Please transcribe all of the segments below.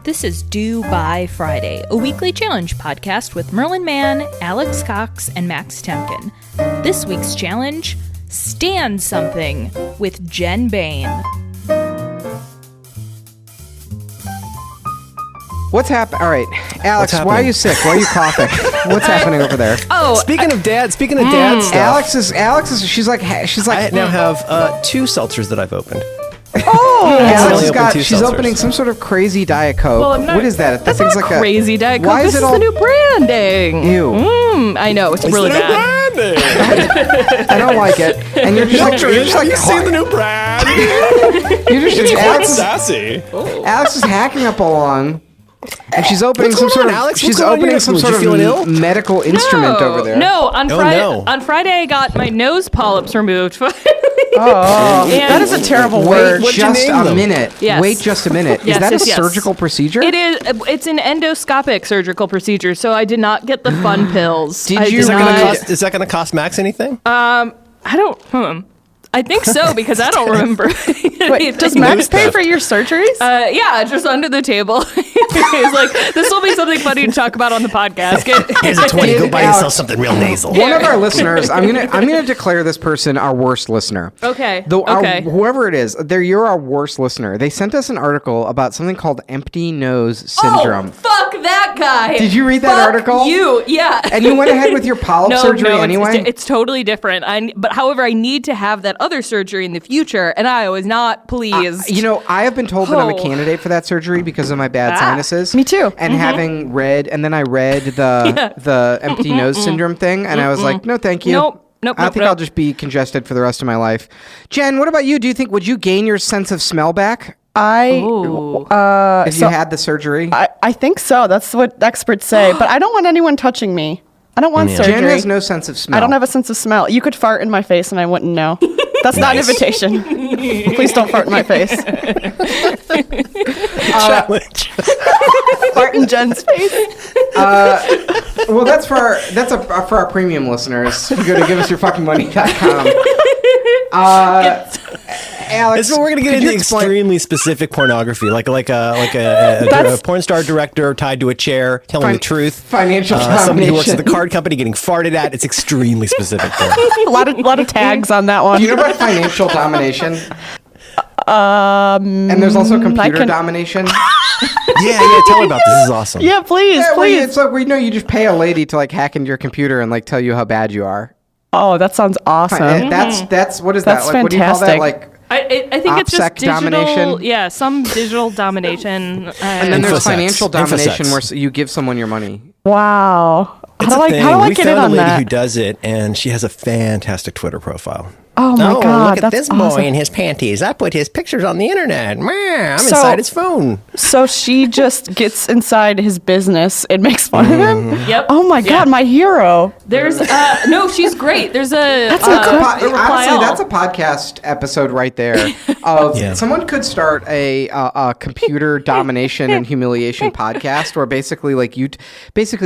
This is Do By Friday, a weekly challenge podcast with Merlin Mann, Alex Cox, and Max Temkin. This week's challenge, Stand Something with Jenn Bane. What's happening? All right, Alex, why are you sick? Why are you coughing? What's happening over there? Oh, Speaking of dad stuff. Alex is. She's like. I now have 2 seltzers that I've opened. Oh, Alex only opened 2 she's seltzers. opening some sort of crazy Diet Coke. well, I'm not, what is that? That's thing's not like crazy Diet Coke. Why This is is it the all? new branding. Ew. I know, it's really bad. I don't like it. And you're just like. You're just like. you seen the new brand? You're just. Quite sassy. Alex is hacking up along. And she's opening What's some going sort on, of. Alex? She's What's going on? opening some Would you sort feeling of ill? medical instrument over there. No, on no. Friday I got my nose polyps removed. Oh, that is a terrible word. Wait What'd you just name a them? minute. Yes. Wait just a minute. Yes, is that yes, a yes. surgical procedure? It is. It's an endoscopic surgical procedure, so I did not get the fun pills. Did I you- Is that not- going to cost? Is that going to cost Max anything? I don't. I think so because I don't remember. Wait, does Max pay for your surgeries? Yeah, just under the table. He's like, this will be something funny to talk about on the podcast. Here's a 20. Go buy Alex, yourself something real nasal. One of our listeners, I'm gonna declare this person our worst listener. Okay. Okay. Whoever it is, you're our worst listener. They sent us an article about something called empty nose syndrome. Oh, fuck that guy. Did you read that Fuck article? You, yeah. And you went ahead with your polyp surgery anyway? It's totally different. But however, I need to have that other surgery in the future, and I was not pleased. I have been told that I'm a Oh. candidate for that surgery because of my bad sinuses. Me too. And having read, and then I read the empty nose syndrome thing, and I was like, no, thank you. Nope. I think I'll just be congested for the rest of my life. Jen, what about you? Would you gain your sense of smell back if you had the surgery? I think so. That's what experts say. But I don't want anyone touching me. I don't want surgery. Jen has no sense of smell. I don't have a sense of smell. You could fart in my face and I wouldn't know. That's not an invitation. Please don't fart in my face. Challenge. Fart in Jen's face. Well, that's for our premium listeners. You go to giveusyourfuckingmoney.com. Alex, This is where we're going to get into extremely specific pornography, like a porn star director tied to a chair telling the truth. Financial somebody who works at the domination. card company getting farted at. It's extremely specific. A lot of tags on that one. Do you know about financial domination? And there's also computer domination. yeah, tell me about this. This is awesome. Yeah, please, Yeah, well, please. it's like you just pay a lady to hack into your computer and tell you how bad you are. Oh, that sounds awesome. And that's what is That's that? What do you call that? fantastic. I think it's just OPSEC digital domination? Yeah, some digital domination. And then there's Infosex. financial domination Infosex. where you give someone your money. Wow. It's How a do thing. I We get in found on a lady that? who does it, and she has a fantastic Twitter profile. Oh my God, that's awesome. in his panties. I put his pictures on the internet. I'm So- inside his phone. So she just gets inside his business and makes fun of him? Yep. Oh my God, my hero. There's no, she's great. There's a That's Honestly, reply all. that's a podcast episode right there. Of Yeah. someone could start a computer domination and humiliation podcast where basically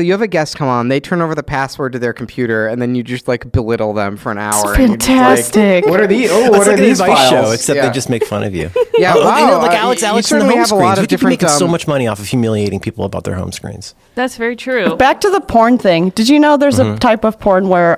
you have a guest come on, they turn over the password to their computer, and then you just belittle them for an hour. and you're just fantastic. what are these? Oh, It's what like are an these advice files? show, except Yeah. they just make fun of you. Yeah, Oh, wow. Alex You in the certainly home have a lot screens. of We could be different, making so much money off of humiliating people about their home screens. That's very true. Back to the porn thing. Did you know there's a type of porn where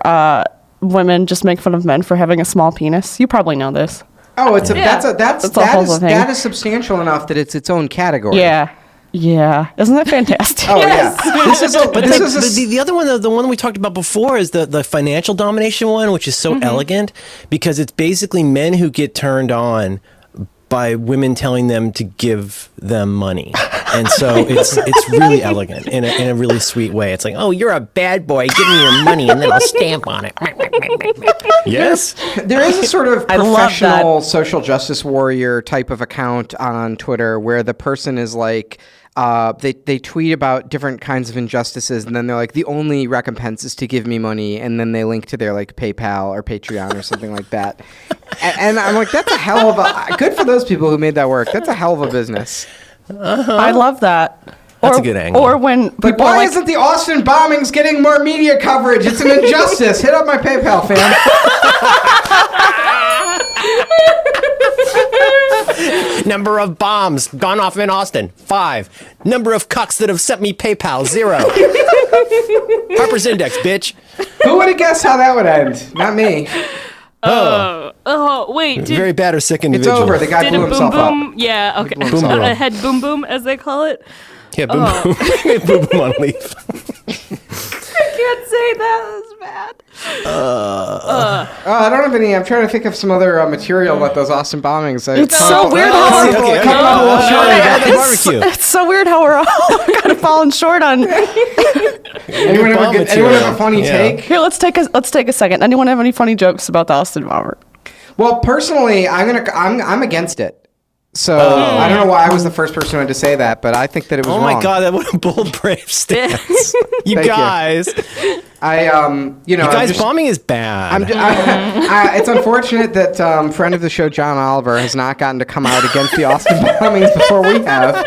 women just make fun of men for having a small penis? You probably know this. Oh, it's Yeah. that whole is thing. that is substantial enough that it's its own category. Yeah. Yeah. Isn't that fantastic? Oh yeah. This is The other one, the one we talked about before, is the financial domination one, which is so elegant because it's basically men who get turned on by women telling them to give them money, and so it's really elegant in a really sweet way. It's like, oh, you're a bad boy, give me your money, and then I'll stamp on it. Yes. There is a sort of I love professional social justice warrior type of account on Twitter where the person is they tweet about different kinds of injustices, and then they're like, the only recompense is to give me money, and then they link to their PayPal or Patreon or something like that. And I'm like, that's a hell of a good for those people who made that work. That's a hell of a business. I love that. That's a good angle. Or when But people why isn't the Austin bombings getting more media coverage? It's an injustice. Hit up my PayPal, fam. Number of bombs gone off in Austin, 5. Number of cucks that have sent me PayPal, 0. Harper's Index, bitch. Who would have guessed how that would end? Not me. Oh, wait. Very bad or sick It's individual. over. The guy Did blew a boom himself boom? up. Yeah, okay. Boom boom. A head boom boom, as they call it. Yeah, boom boom. Boom boom on leaf. I can't say that. That's bad. I don't have any. I'm trying to think of some other material about those Austin bombings. It's so weird how Barbecue. it's so weird how we're all kind of falling short on. Anyone have a funny take? Here, let's take a second. Anyone have any funny jokes about the Austin bomber? Well, personally, I'm against it. So I don't know why I was the first person who had to say that, but I think that it was wrong. Oh my God, that was a bold, brave stance. you Thank guys. You guys, bombing is bad. It's unfortunate that friend of the show, John Oliver, has not gotten to come out against the Austin bombings before we have.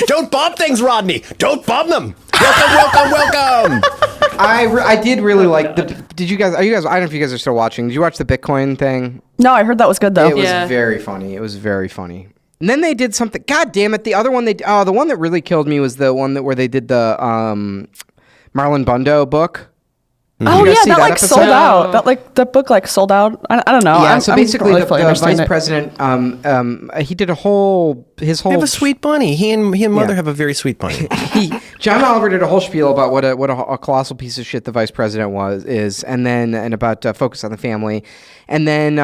Don't bomb things, Rodney. Don't bomb them. Welcome. I did really like did you guys, I don't know if you guys are still watching. Did you watch the Bitcoin thing? No, I heard that was good though. It was very funny. It was very funny. And then they did something. God damn it! The other one the one that really killed me was the one where they did the Marlon Bundo book. Oh yeah, that like episode? sold out. That book like sold out. I don't know. Yeah, so basically the vice it. president, he did his whole. They have a sweet bunny. He and mother Yeah. have a very sweet bunny. John Oliver did a whole spiel about what a colossal piece of shit the vice president is, and about focus on the family, and then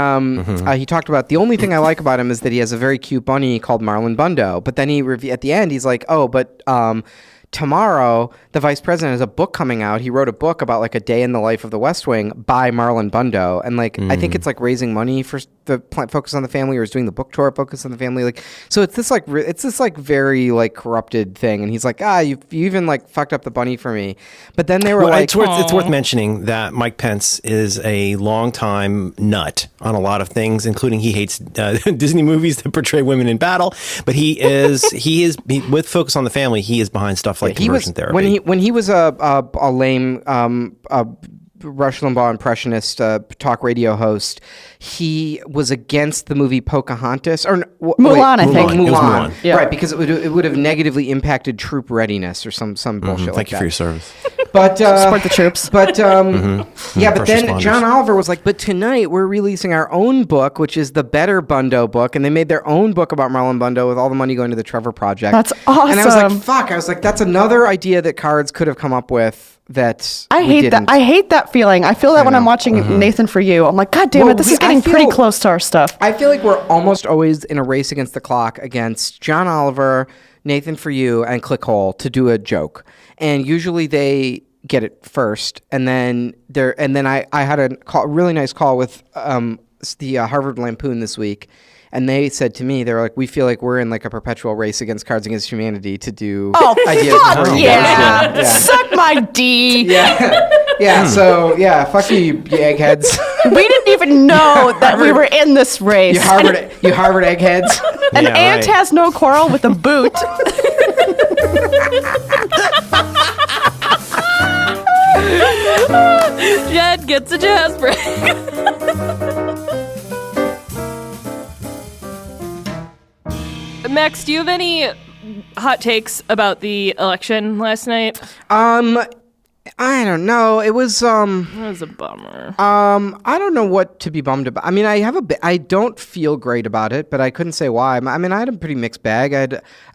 he talked about the only thing I like about him is that he has a very cute bunny called Marlon Bundo. But then at the end he's like, tomorrow, the vice president has a book coming out. He wrote a book about like a day in the life of the West Wing by Marlon Bundo, and I think it's like raising money for the Focus on the Family, or is doing the book tour Focus on the Family. So it's this very like corrupted thing, and he's like, you even like fucked up the bunny for me. But then they were it's worth mentioning that Mike Pence is a longtime nut on a lot of things, including he hates Disney movies that portray women in battle. But he is with Focus on the Family. He is behind stuff like conversion therapy. When he was a lame Rush Limbaugh impressionist talk radio host, he was against the movie Pocahontas or Mulan. I think Mulan. Yeah. Right, because it would have negatively impacted troop readiness or some bullshit like that. Thank you for your service. But support the troops. But yeah, but First then responders. John Oliver was like, but tonight we're releasing our own book, which is the Better Bundo book, and they made their own book about Marlon Bundo with all the money going to the Trevor Project. That's awesome. And I was like, fuck. I was like, that's another idea that Cards could have come up with. I hate that feeling. I feel that when I'm watching Nathan For You. I'm like, God damn it, this is getting pretty close to our stuff. I feel like we're almost always in a race against the clock against John Oliver, Nathan For You, and Clickhole to do a joke. And usually they get it first. And then I had a really nice call with the Harvard Lampoon this week. And they said to me, they're like, we feel like we're in like a perpetual race against Cards Against Humanity to do ideas. Fuck yeah. Suck my D. Yeah. So fuck you eggheads. We didn't even know that we were in this race. You Harvard eggheads. An ant has no quarrel with a boot. Jed gets a jazz break. Max, do you have any hot takes about the election last night? I don't know. It was That was a bummer. I don't know what to be bummed about. I mean, I don't feel great about it, but I couldn't say why. I mean, I had a pretty mixed bag.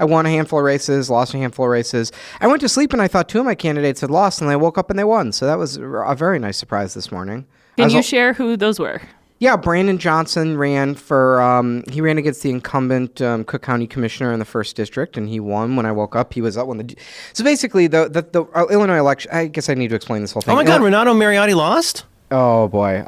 I won a handful of races, lost a handful of races. I went to sleep and I thought two of my candidates had lost, and I woke up and they won. So that was a very nice surprise this morning. Can you share who those were? Yeah, Brandon Johnson ran he ran against the incumbent Cook County Commissioner in the 1st District, and he won. When I woke up, he was up so basically, the Illinois election, I guess I need to explain this whole thing. Oh my God, Renato Mariotti lost? Oh boy,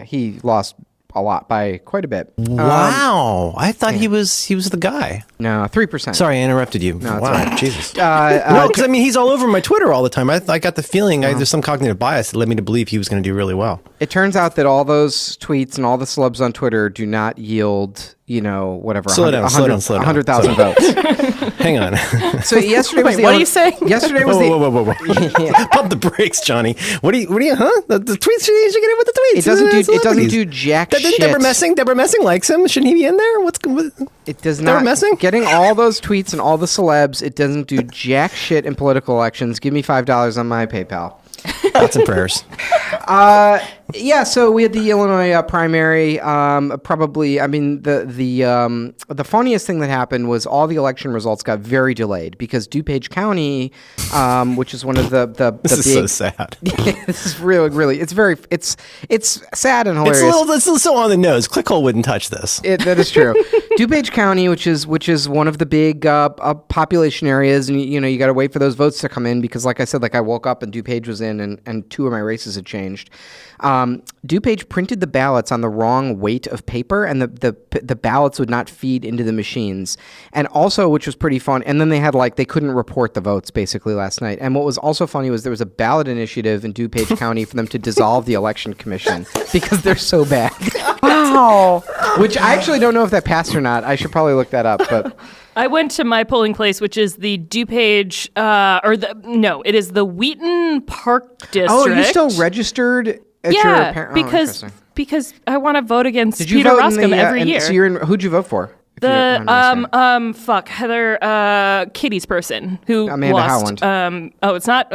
he lost a lot by quite a bit. Wow, I thought he was the guy. No, 3%. Sorry, I interrupted you. No, it's wow, all right. Jesus. No, because I mean, he's all over my Twitter all the time. I got the feeling there's some cognitive bias that led me to believe he was going to do really well. It turns out that all those tweets and all the celebs on Twitter do not yield, whatever, Slow down. 100,000 votes. Hang on. So yesterday was Wait, what are you saying? Yesterday was Whoa. Pump the brakes, Johnny. What are you, huh? The tweets, you should get in with the tweets. It doesn't do jack shit. Deborah Messing likes him. Shouldn't he be in there? It does Deborah not. Messing? Getting all those tweets and all the celebs, it doesn't do jack shit in political elections. Give me $5 on my PayPal. Thoughts and prayers. Yeah, so we had the Illinois primary. Probably, I mean, the funniest thing that happened was all the election results got very delayed because DuPage County, which is one of the This big, is so sad. this is really it's sad and hilarious. It's so on the nose. Clickhole wouldn't touch this. That is true. DuPage County, which is one of the big population areas, and you got to wait for those votes to come in because, like I said, I woke up and DuPage was in, and two of my races had changed. DuPage printed the ballots on the wrong weight of paper, and the ballots would not feed into the machines. And also, which was pretty fun, and then they had they couldn't report the votes basically last night. And what was also funny was there was a ballot initiative in DuPage County for them to dissolve the election commission because they're so bad. Wow. Which I actually don't know if that passed or not. I should probably look that up, but. I went to my polling place, which is the DuPage, it is the Wheaton Park District. Oh, you're still registered at your parent? Because I want to vote against Did you Peter vote Roskam every year. So who'd you vote for? Heather Kitty's person who Amanda lost. Howland. It's not.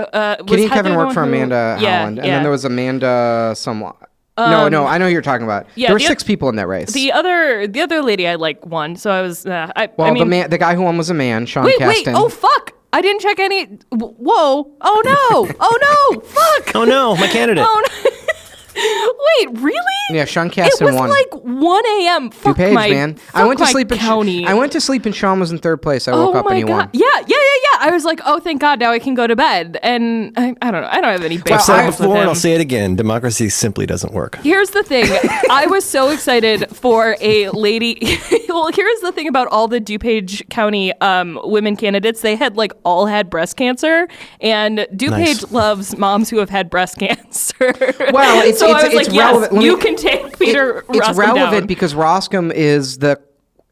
Kitty and Kevin worked for Amanda Howland, and then there was Amanda someone. No, I know who you're talking about. Yeah, there were 6 people in that race. The other lady I won, so I was. The guy who won was a man, Sean Caston. Wait! Oh fuck! I didn't check any. Whoa! Oh no! Oh no! Fuck! Oh no! My candidate. Oh no! Wait, really? Yeah, Sean Caston won. It was 1 a.m. Fuck DuPage, my man. I went to sleep county. I went to sleep and Sean was in 3rd place. I woke up and he won. Yeah. I was like, oh, thank God, now I can go to bed. And I don't know. I don't have any big I've said it problems with before, him. and I'll say it again. Democracy simply doesn't work. Here's the thing. I was so excited for a lady. Well, here's the thing about all the DuPage County women candidates. They had all had breast cancer, and DuPage loves moms who have had breast cancer. Well, it's relevant. Yes, you can take Peter Roskam It's relevant down. because Roskam is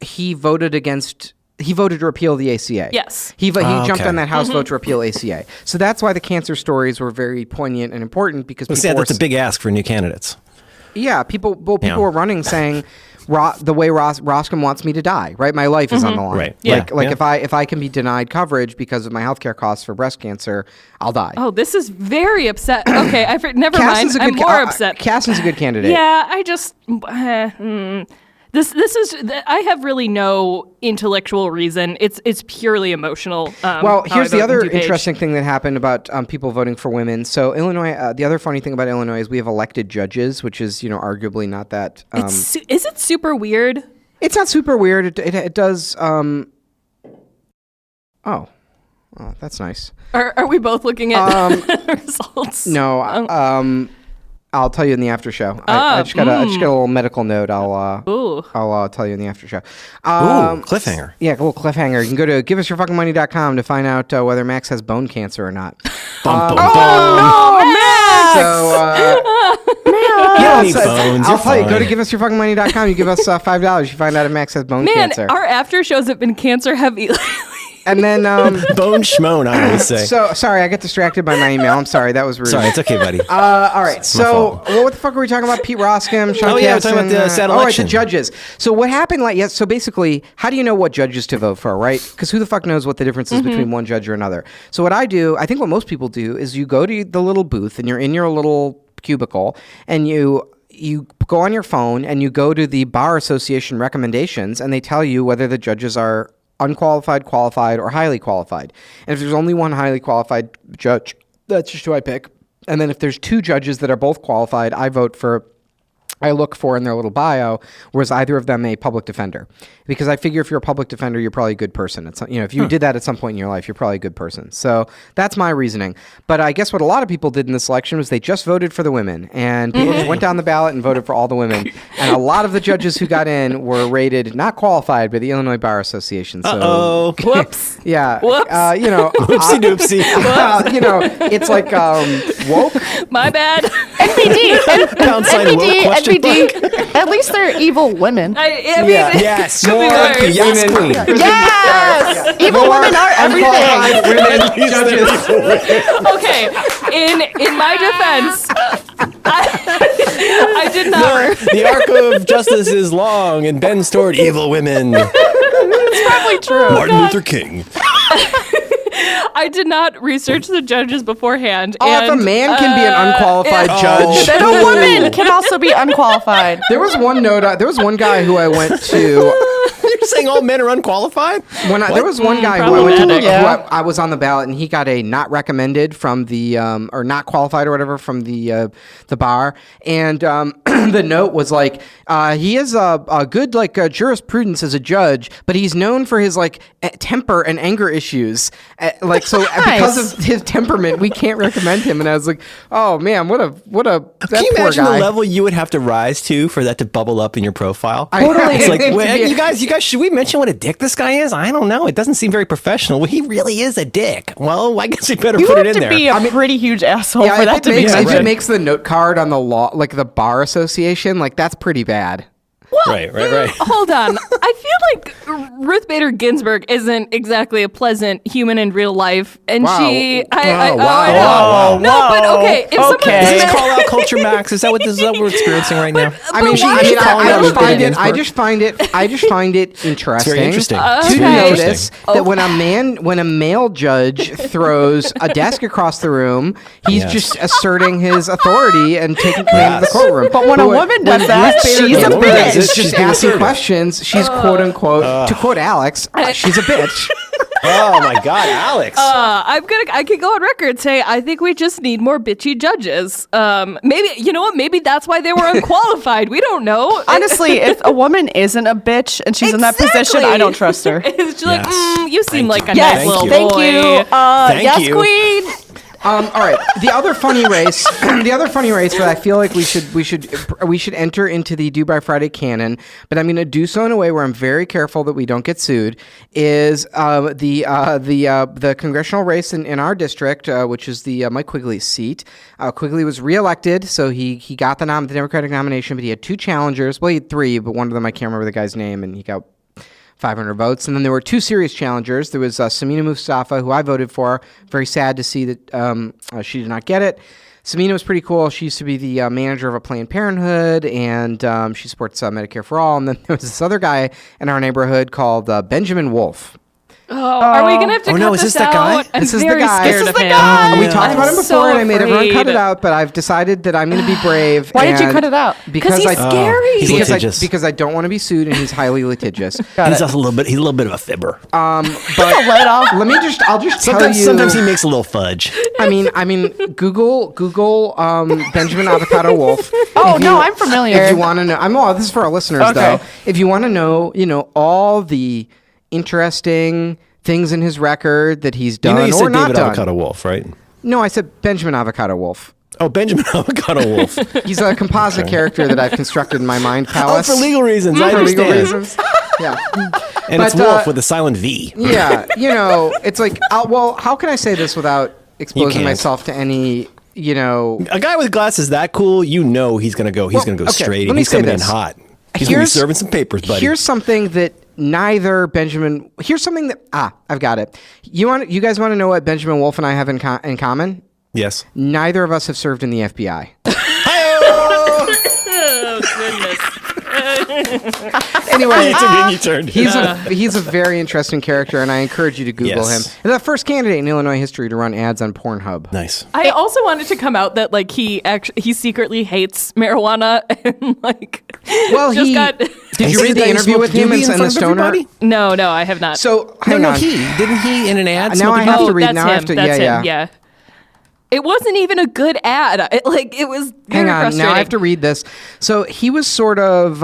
he voted to repeal the ACA. Yes. He jumped on that House vote to repeal ACA. So that's why the cancer stories were very poignant and important because That's a big ask for new candidates. Yeah, people were running saying the way Roskam wants me to die, right? My life is on the line. Right. Yeah. If I can be denied coverage because of my healthcare costs for breast cancer, I'll die. Oh, this is very upset. Okay, never mind. I'm more upset. Caston's a good candidate. Yeah, I just This is I have really no intellectual reason. It's purely emotional. Well, here's the other interesting thing that happened about people voting for women. So Illinois, the other funny thing about Illinois is we have elected judges, which is arguably not that. Is it super weird? It's not super weird. It does. Oh, that's nice. Are we both looking at results? No. I'll tell you in the after show. I just got a little medical note. I'll tell you in the after show. Cliffhanger. Yeah, a little cliffhanger. You can go to giveusyourfuckingmoney.com to find out whether Max has bone cancer or not. Bum, bum, Oh no, Max! You don't need bones. I'll tell you. Go to giveusyourfuckingmoney.com. You give us $5. You find out if Max has bone cancer. Our after shows have been cancer heavy. And then bone schmoan, I always say. So sorry, I got distracted by my email. I'm sorry, that was rude. Sorry, it's okay, buddy. All right, so what the fuck were we talking about? Pete Roskam, Sean we're talking about the sad election. The judges. So what happened? So basically, how do you know what judges to vote for, right? Because who the fuck knows what the difference is between one judge or another? So what I think what most people do is you go to the little booth and you're in your little cubicle and you go on your phone and you go to the Bar Association recommendations and they tell you whether the judges are unqualified, qualified, or highly qualified. And if there's only one highly qualified judge, that's just who I pick. And then if there's 2 judges that are both qualified, I look for in their little bio, was either of them a public defender? Because I figure if you're a public defender, you're probably a good person. If you did that at some point in your life, you're probably a good person. So that's my reasoning. But I guess what a lot of people did in this election was they just voted for the women. And people just went down the ballot and voted for all the women. And a lot of the judges who got in were rated not qualified by the Illinois Bar Association. So, Whoops. Yeah. Whoops. Oopsie doopsie. It's like woke. My bad. NPD. Pound sign woke, question TBD. At least they're evil women. I mean, Yes. could be More worse. yes, queen. Yes! Evil women are everything. Women judges. Okay, in my defense, I did not. The arc of justice is long and bends toward evil women. It's probably true. Martin Luther King. I did not research the judges beforehand. Oh, if a man can be an unqualified judge, Then a woman can also be unqualified. There was one guy who I went to. You're saying all men are unqualified? There was one guy who I went to problematic. who I was on the ballot, and he got a not recommended from the or not qualified or whatever from the bar, and the note was like he has a good jurisprudence as a judge, but he's known for his temper and anger issues. Because of his temperament, we can't recommend him. And I was like, oh man, what a Can you imagine the level you would have to rise to for that to bubble up in your profile? Totally. It's like, you guys, should we mention what a dick this guy is? I don't know. It doesn't seem very professional. Well, he really is a dick. Well, I guess we better You put have it in to there. be a pretty huge asshole for that to be if mentioned. it makes the note card on the law, like the bar association, that's pretty bad. Right. Hold on. I feel like Ruth Bader Ginsburg isn't exactly a pleasant human in real life, and Wow. she. Wow. No, but okay. If someone Is this call out culture, Max? Is that what we're experiencing right now? why is I that just find it. Ginsburg? I just find it interesting. very interesting. To It's very notice interesting. that when a male judge throws a desk across the room, he's Yes. just asserting his authority and taking command of the courtroom. But when a woman does that, Ruth Bader she's a Ginsburg bitch. is She's just being asking assertive. questions. She's quote unquote, to quote Alex, she's a bitch. Oh my God, Alex. I could go on record saying I think we just need more bitchy judges. Maybe you know what? Maybe that's why they were unqualified. We don't know. Honestly, if a woman isn't a bitch and she's in that position, I don't trust her. It's just Yes. you seem like a Yes, nice little thank boy. you. Thank Yes, you. queen. All right. The other funny race that I feel like we should enter into the Do by Friday canon, but I'm going to do so in a way where I'm very careful that we don't get sued. Is the congressional race in our district, which is the Mike Quigley seat. Quigley was reelected, so he got the Democratic nomination, but he had two challengers. Well, he had three, but one of them I can't remember the guy's name, and he got 500 votes. And then there were two serious challengers. There was Samina Mustafa, who I voted for. Very sad to see that she did not get it. Samina was pretty cool. She used to be the manager of a Planned Parenthood, and she supports Medicare for All. And then there was this other guy in our neighborhood called Benjamin Wolf. Oh, are we gonna have to Oh, cut no, is this that guy? out? I'm This is the very guy. scared This is of the him. guy. We talked about him before, so and I made everyone cut afraid. it out, but I've decided that I'm going to be brave. Why did you and cut it out? Because he's scary. He's because litigious. because I don't want to be sued, and he's highly litigious. He's also he's a little bit of a fibber. But let off. I'll just tell you. Sometimes he makes a little fudge. I mean, Google Benjamin Avocado Wolf. Oh, If no, you- I'm familiar. If you want to know, this is for our listeners Okay. though. If you want to know, all the interesting things in his record that he's done You or said not David done. Avocado Wolf, right? No, I said Benjamin Avocado Wolf. Oh, Benjamin Avocado Wolf. He's a composite character that I've constructed in my mind Oh, palace. for legal reasons. I For legal understand. reasons. Yeah. And it's But, Wolf with a silent V. Yeah, it's like, how can I say this without exposing can't. myself to any, A guy with glasses that cool, he's gonna go. He's gonna go okay, straight. let me He's say coming in this. hot. He's gonna be serving some papers, buddy. Here's something that neither Benjamin. Here's something that I've got it. You guys want to know what Benjamin Wolf and I have in common? Yes. Neither of us have served in the FBI. Oh goodness. Anyway, You turned. he's a very interesting character, and I encourage you to Google Yes. him. He's the first candidate in Illinois history to run ads on Pornhub. Nice. I also wanted to come out that he secretly hates marijuana and Well, just he got. did you read the He interview smoked with him doobie and in the front of stoner? everybody? No, I have not. So hang No, on. didn't he in an ad? Now I smoking have doobie? to read. That's Now him. I have to. That's Yeah. him. Yeah. It wasn't even a good ad. It was very Hang on, frustrating. now I have to read this. So he was sort of,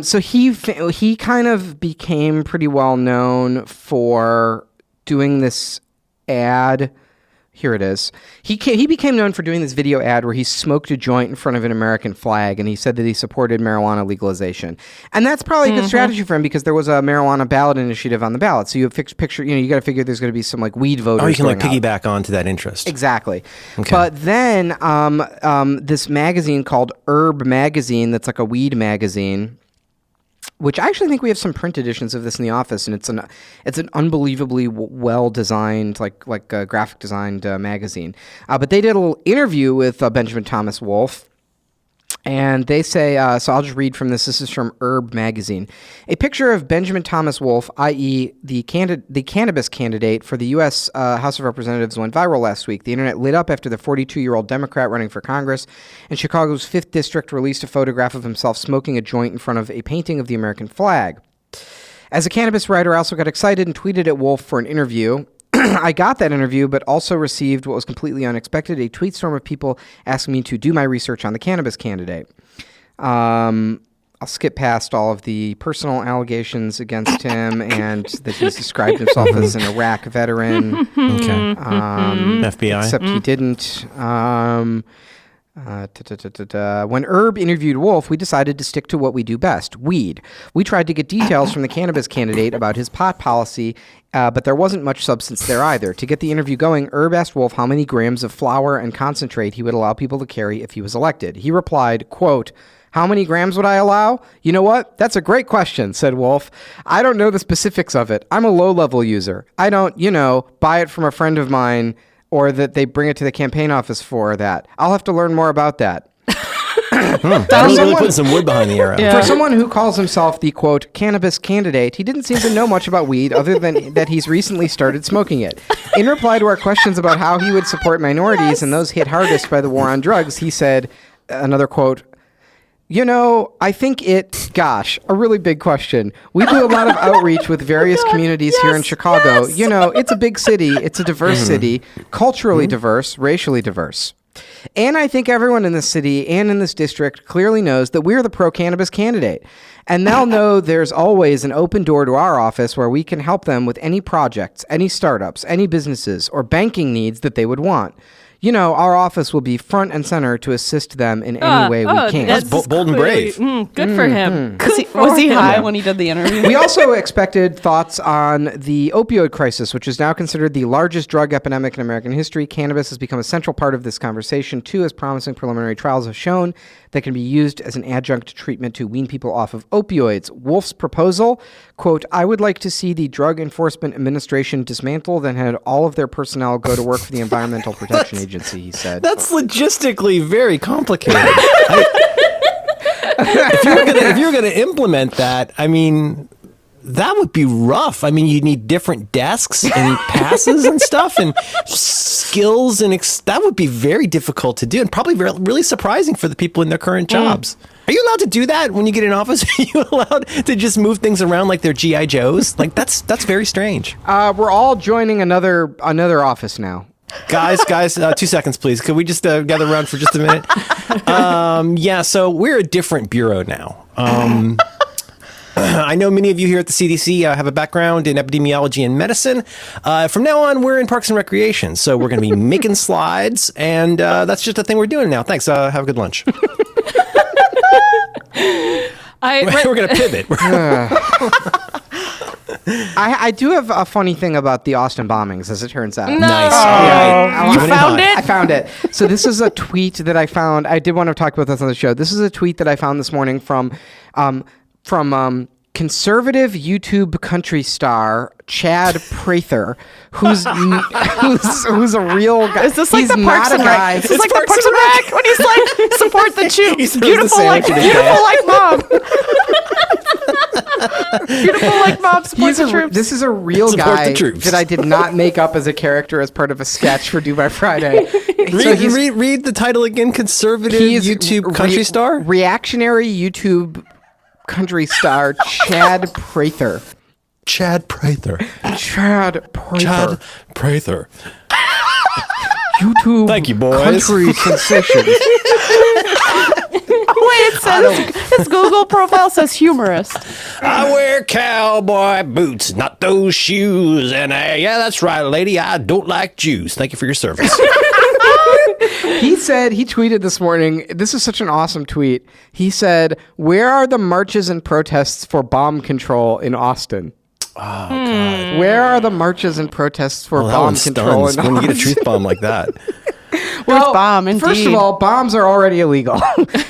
so he kind of became pretty well known for doing this ad. Here it is. He became known for doing this video ad where he smoked a joint in front of an American flag, and he said that he supported marijuana legalization. And that's probably a good strategy for him because there was a marijuana ballot initiative on the ballot. So you picture, you got to figure there's going to be some like weed voters. Oh, you can like going out. piggyback onto that interest. Exactly. Okay. But then this magazine called Herb Magazine, that's like a weed magazine, which I actually think we have some print editions of this in the office, and it's an unbelievably well designed, like graphic designed magazine. But they did a little interview with Benjamin Thomas Wolfe. And they say, so I'll just read from this. This is from Herb Magazine. A picture of Benjamin Thomas Wolfe, i.e. the cannabis candidate for the U.S. House of Representatives, went viral last week. The internet lit up after the 42-year-old Democrat running for Congress in Chicago's 5th District released a photograph of himself smoking a joint in front of a painting of the American flag. As a cannabis writer, I also got excited and tweeted at Wolfe for an interview. I got that interview, but also received what was completely unexpected, a tweet storm of people asking me to do my research on the cannabis candidate. I'll skip past all of the personal allegations against him and that he's described himself as an Iraq veteran. Okay. FBI? Except he didn't. When Herb interviewed Wolfe, we decided to stick to what we do best, weed. We tried to get details from the cannabis candidate about his pot policy, but there wasn't much substance there either. To get the interview going, Herb asked Wolfe how many grams of flour and concentrate he would allow people to carry if he was elected. He replied, quote, "How many grams would I allow? You know what? That's a great question," said Wolfe. "I don't know the specifics of it. I'm a low-level user. I don't, buy it from a friend of mine or that they bring it to the campaign office for that. I'll have to learn more about that." Really putting some wood behind the arrow. Yeah. For someone who calls himself the, quote, cannabis candidate, he didn't seem to know much about weed other than that he's recently started smoking it. In reply to our questions about how he would support minorities and those hit hardest by the war on drugs, he said, another quote, I think a really big question. We do a lot of outreach with various communities here in Chicago. It's a big city. It's a diverse city, culturally diverse, racially diverse. And I think everyone in this city and in this district clearly knows that we're the pro-cannabis candidate. And they'll know there's always an open door to our office where we can help them with any projects, any startups, any businesses, or banking needs that they would want. Our office will be front and center to assist them in any way we can. That's bold and brave. Good for him. Was he high when he did the interview? We also expected thoughts on the opioid crisis, which is now considered the largest drug epidemic in American history. Cannabis has become a central part of this conversation, too, as promising preliminary trials have shown that can be used as an adjunct treatment to wean people off of opioids. Wolfe's proposal, quote, "I would like to see the Drug Enforcement Administration dismantled and had all of their personnel go to work for the Environmental Protection Agency," he said. That's logistically very complicated. If you were going to implement that, that would be rough. You need different desks and passes and stuff and skills, and that would be very difficult to do and probably really surprising for the people in their current jobs. Are you allowed to do that when you get in office? Are you allowed to just move things around like they're G.I. Joes? That's very strange. We're all joining another office now. Guys, 2 seconds, please. Could we just gather around for just a minute? So we're a different bureau now. I know many of you here at the CDC have a background in epidemiology and medicine. From now on, we're in Parks and Recreation. So we're going to be making slides, and that's just a thing we're doing now. Thanks. Have a good lunch. We're going to pivot. I do have a funny thing about the Austin bombings, as it turns out. No. Nice. You found it? I found it. So this is a tweet that I found. I did want to talk about this on the show. This is a tweet that I found this morning from conservative YouTube country star Chad Prather, who's a real guy. Is this like He's the Parks not and a guy. Rec? Is this like the Parks and Rec when he's like, support the He's troops? supposed to Beautiful say like mom. Beautiful like mom, support the troops. This is a real Support guy the troops. that I did not make up as a character as part of a sketch for Do by Friday. Read the title again. Conservative YouTube country star? Reactionary YouTube country star Chad Prather. Chad Prather. Chad Prather. YouTube Thank you, boys. country sensation. Wait, It says his Google profile says humorist. I wear cowboy boots, not those shoes. And yeah, that's right, lady. I don't like Jews. Thank you for your service. He tweeted this morning, this is such an awesome tweet. He said, "Where are the marches and protests for bomb control in Austin?" Oh, God. Where are the marches and protests for bomb control in Austin? When you get a truth bomb like that. Well, bomb, indeed. first of all, bombs are already illegal.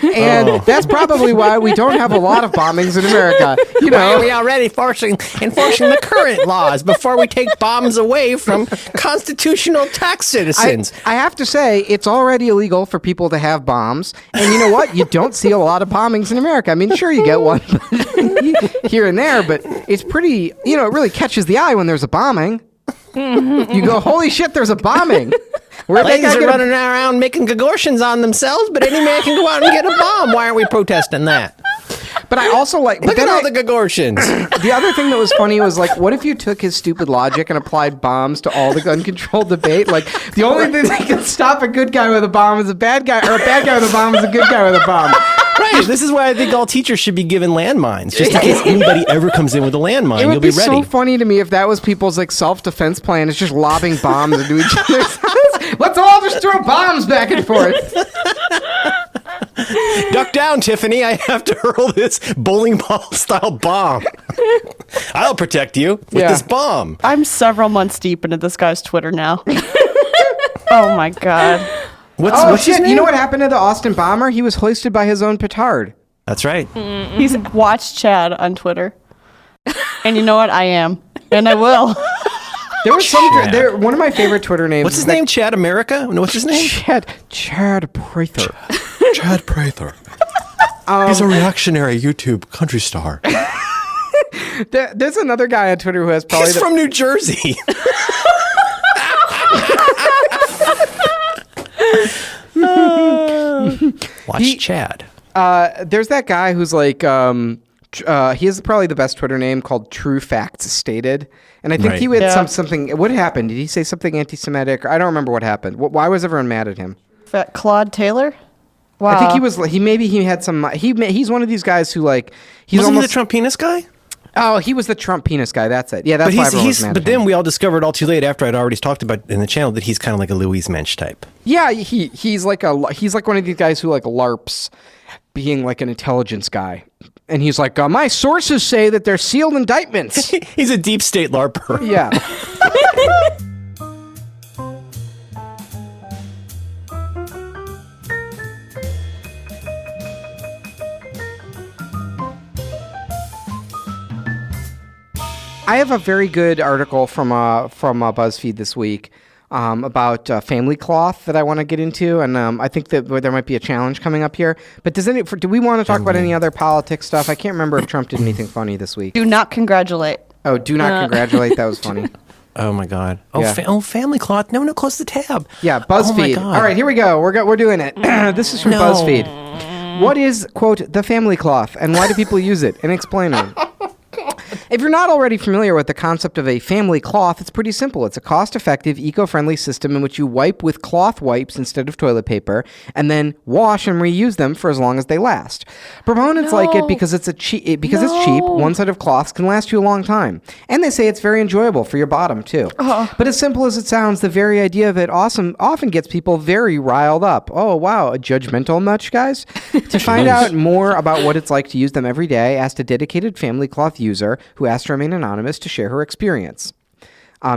And that's probably why we don't have a lot of bombings in America. You Why are know, we already enforcing the current laws before we take bombs away from constitutional tax citizens? I have to say, it's already illegal for people to have bombs. And you know what? You don't see a lot of bombings in America. I mean, sure, you get one here and there, but it's pretty, it really catches the eye when there's a bombing. You go, holy shit, there's a bombing. Ladies are running around making Gagortions on themselves, but any man can go out and get a bomb. Why aren't we protesting that? But I also like... Look at all the Gagortions. The other thing that was funny was, like, what if you took his stupid logic and applied bombs to all the gun control debate? Like, the only thing that can stop a good guy with a bomb is a bad guy, or a bad guy with a bomb is a good guy with a bomb. Right. This is why I think all teachers should be given landmines, just in case anybody ever comes in with a landmine. You'll be ready. It would be so funny to me if that was people's like self-defense plan. It's just lobbing bombs into each other's house. Let's all just throw bombs back and forth. Duck down, Tiffany. I have to hurl this bowling ball style bomb. I'll protect you with this bomb. I'm several months deep into this guy's Twitter now. Oh my God. What's his name? You know what happened to the Austin bomber? He was hoisted by his own petard. That's right. He's watched Chad on Twitter. And you know what? I am. And I will. There was one of my favorite Twitter names. What's his name? Chad America? No, what's his name? Chad Prather. Chad Prather. He's a reactionary YouTube country star. There's another guy on Twitter who has probably... He's from New Jersey. Watch Chad. There's that guy who's like... he has probably the best Twitter name called True Facts Stated. And I think he had something... What happened? Did he say something anti-Semitic? I don't remember what happened. Why was everyone mad at him? That Claude Taylor? Wow. I think he was... He had some... He's one of these guys who like... Wasn't he the Trump penis guy? Oh, he was the Trump penis guy. That's it. Yeah, that's why everyone was mad at him. But then we all discovered all too late after I'd already talked about in the channel that he's kind of like a Louise Mensch type. Yeah, he's like one of these guys who like LARPs being like an intelligence guy. And he's like, my sources say that they're sealed indictments. He's a deep state LARPer. Yeah. I have a very good article from BuzzFeed this week about family cloth that I want to get into, and I think that there might be a challenge coming up here. But do we want to talk about any other politics stuff? I can't remember if Trump did anything funny this week. Do not congratulate. Oh, do not congratulate. That was funny. Oh my God! Oh, Yeah. family cloth. No, close the tab. Yeah, BuzzFeed. Oh my God. All right, here we go. We're doing it. This is from BuzzFeed. What is, quote, the family cloth, and why do people use it? And explain it. If you're not already familiar with the concept of a family cloth, it's pretty simple. It's a cost-effective, eco-friendly system in which you wipe with cloth wipes instead of toilet paper, and then wash and reuse them for as long as they last. Proponents like it because it's cheap. One set of cloths can last you a long time, and they say it's very enjoyable for your bottom too. But as simple as it sounds, the very idea of it often gets people very riled up. Oh wow, judgmental much, guys? To find out more about what it's like to use them every day, I asked a dedicated family cloth user who asked to remain anonymous to share her experience.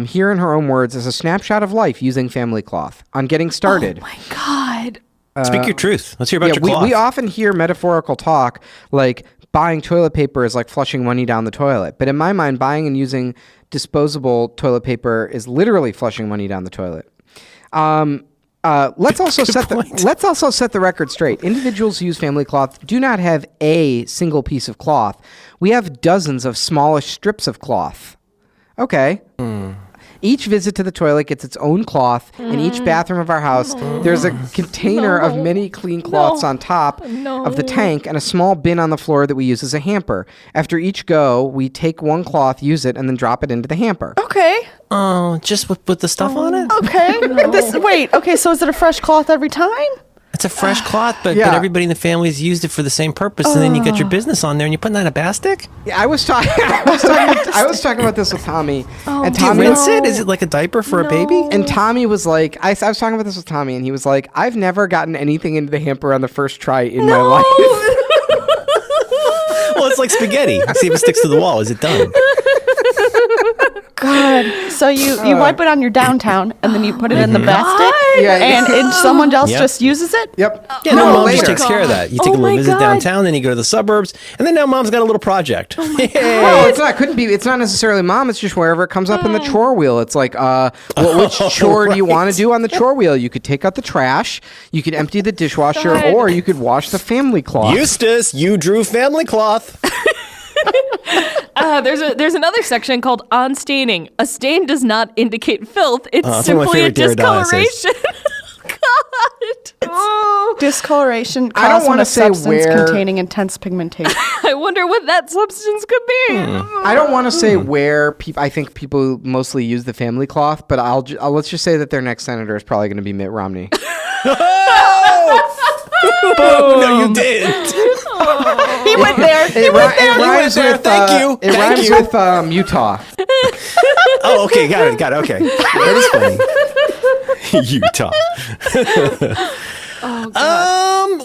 Here in her own words is a snapshot of life using family cloth. On getting started. Oh my God. Speak your truth. Let's hear about your cloth. We often hear metaphorical talk like buying toilet paper is like flushing money down the toilet. But in my mind, buying and using disposable toilet paper is literally flushing money down the toilet. Let's also set the record straight. Individuals who use family cloth do not have a single piece of cloth. We have dozens of smallish strips of cloth. Okay. Each visit to the toilet gets its own cloth. In each bathroom of our house, there's a container of many clean cloths on top of the tank and a small bin on the floor that we use as a hamper. After each go, we take one cloth, use it, and then drop it into the hamper. Okay. Oh, just with the stuff on it? Okay. Okay, so is it a fresh cloth every time? It's a fresh cloth, but Yeah. everybody in the family's used it for the same purpose, and then you got your business on there, and you're putting that in a basket. Yeah, I was talking about this with Tommy, and Do you Tommy rinse it? Is it like a diaper for a baby? And Tommy was like, I was talking about this with Tommy, and he was like, I've never gotten anything into the hamper on the first try in my life. Well, it's like spaghetti. See if it sticks to the wall. Is it done? God. So you wipe it on your downtown and then you put it in the basket, Yeah, and someone else Yep. just uses it. Yep. Yeah, no, mom just later. takes care of that. You take Oh a little my visit God. downtown, then you go to the suburbs, and then now mom's got a little project. No, it's not. Couldn't be. It's not necessarily mom. It's just wherever it comes up in the chore wheel. It's like, which chore do you want to do on the chore wheel? You could take out the trash, you could empty the dishwasher, God. or you could wash the family cloth. Eustace, you drew family cloth. There's another section called on staining. A stain does not indicate filth. It's That's one of my simply a favorite Derrida essays. discoloration. God. Oh. Discoloration I don't caused from wanna a say substance where- containing intense pigmentation. I wonder what that substance could be. I don't want to say where I think people mostly use the family cloth, but let's just say that their next senator is probably going to be Mitt Romney. Oh, no, you did. He went there. It rhymes there. with Thank you. It Thank rhymes you. with Utah. Oh, okay, got it. Okay, that is funny. Utah.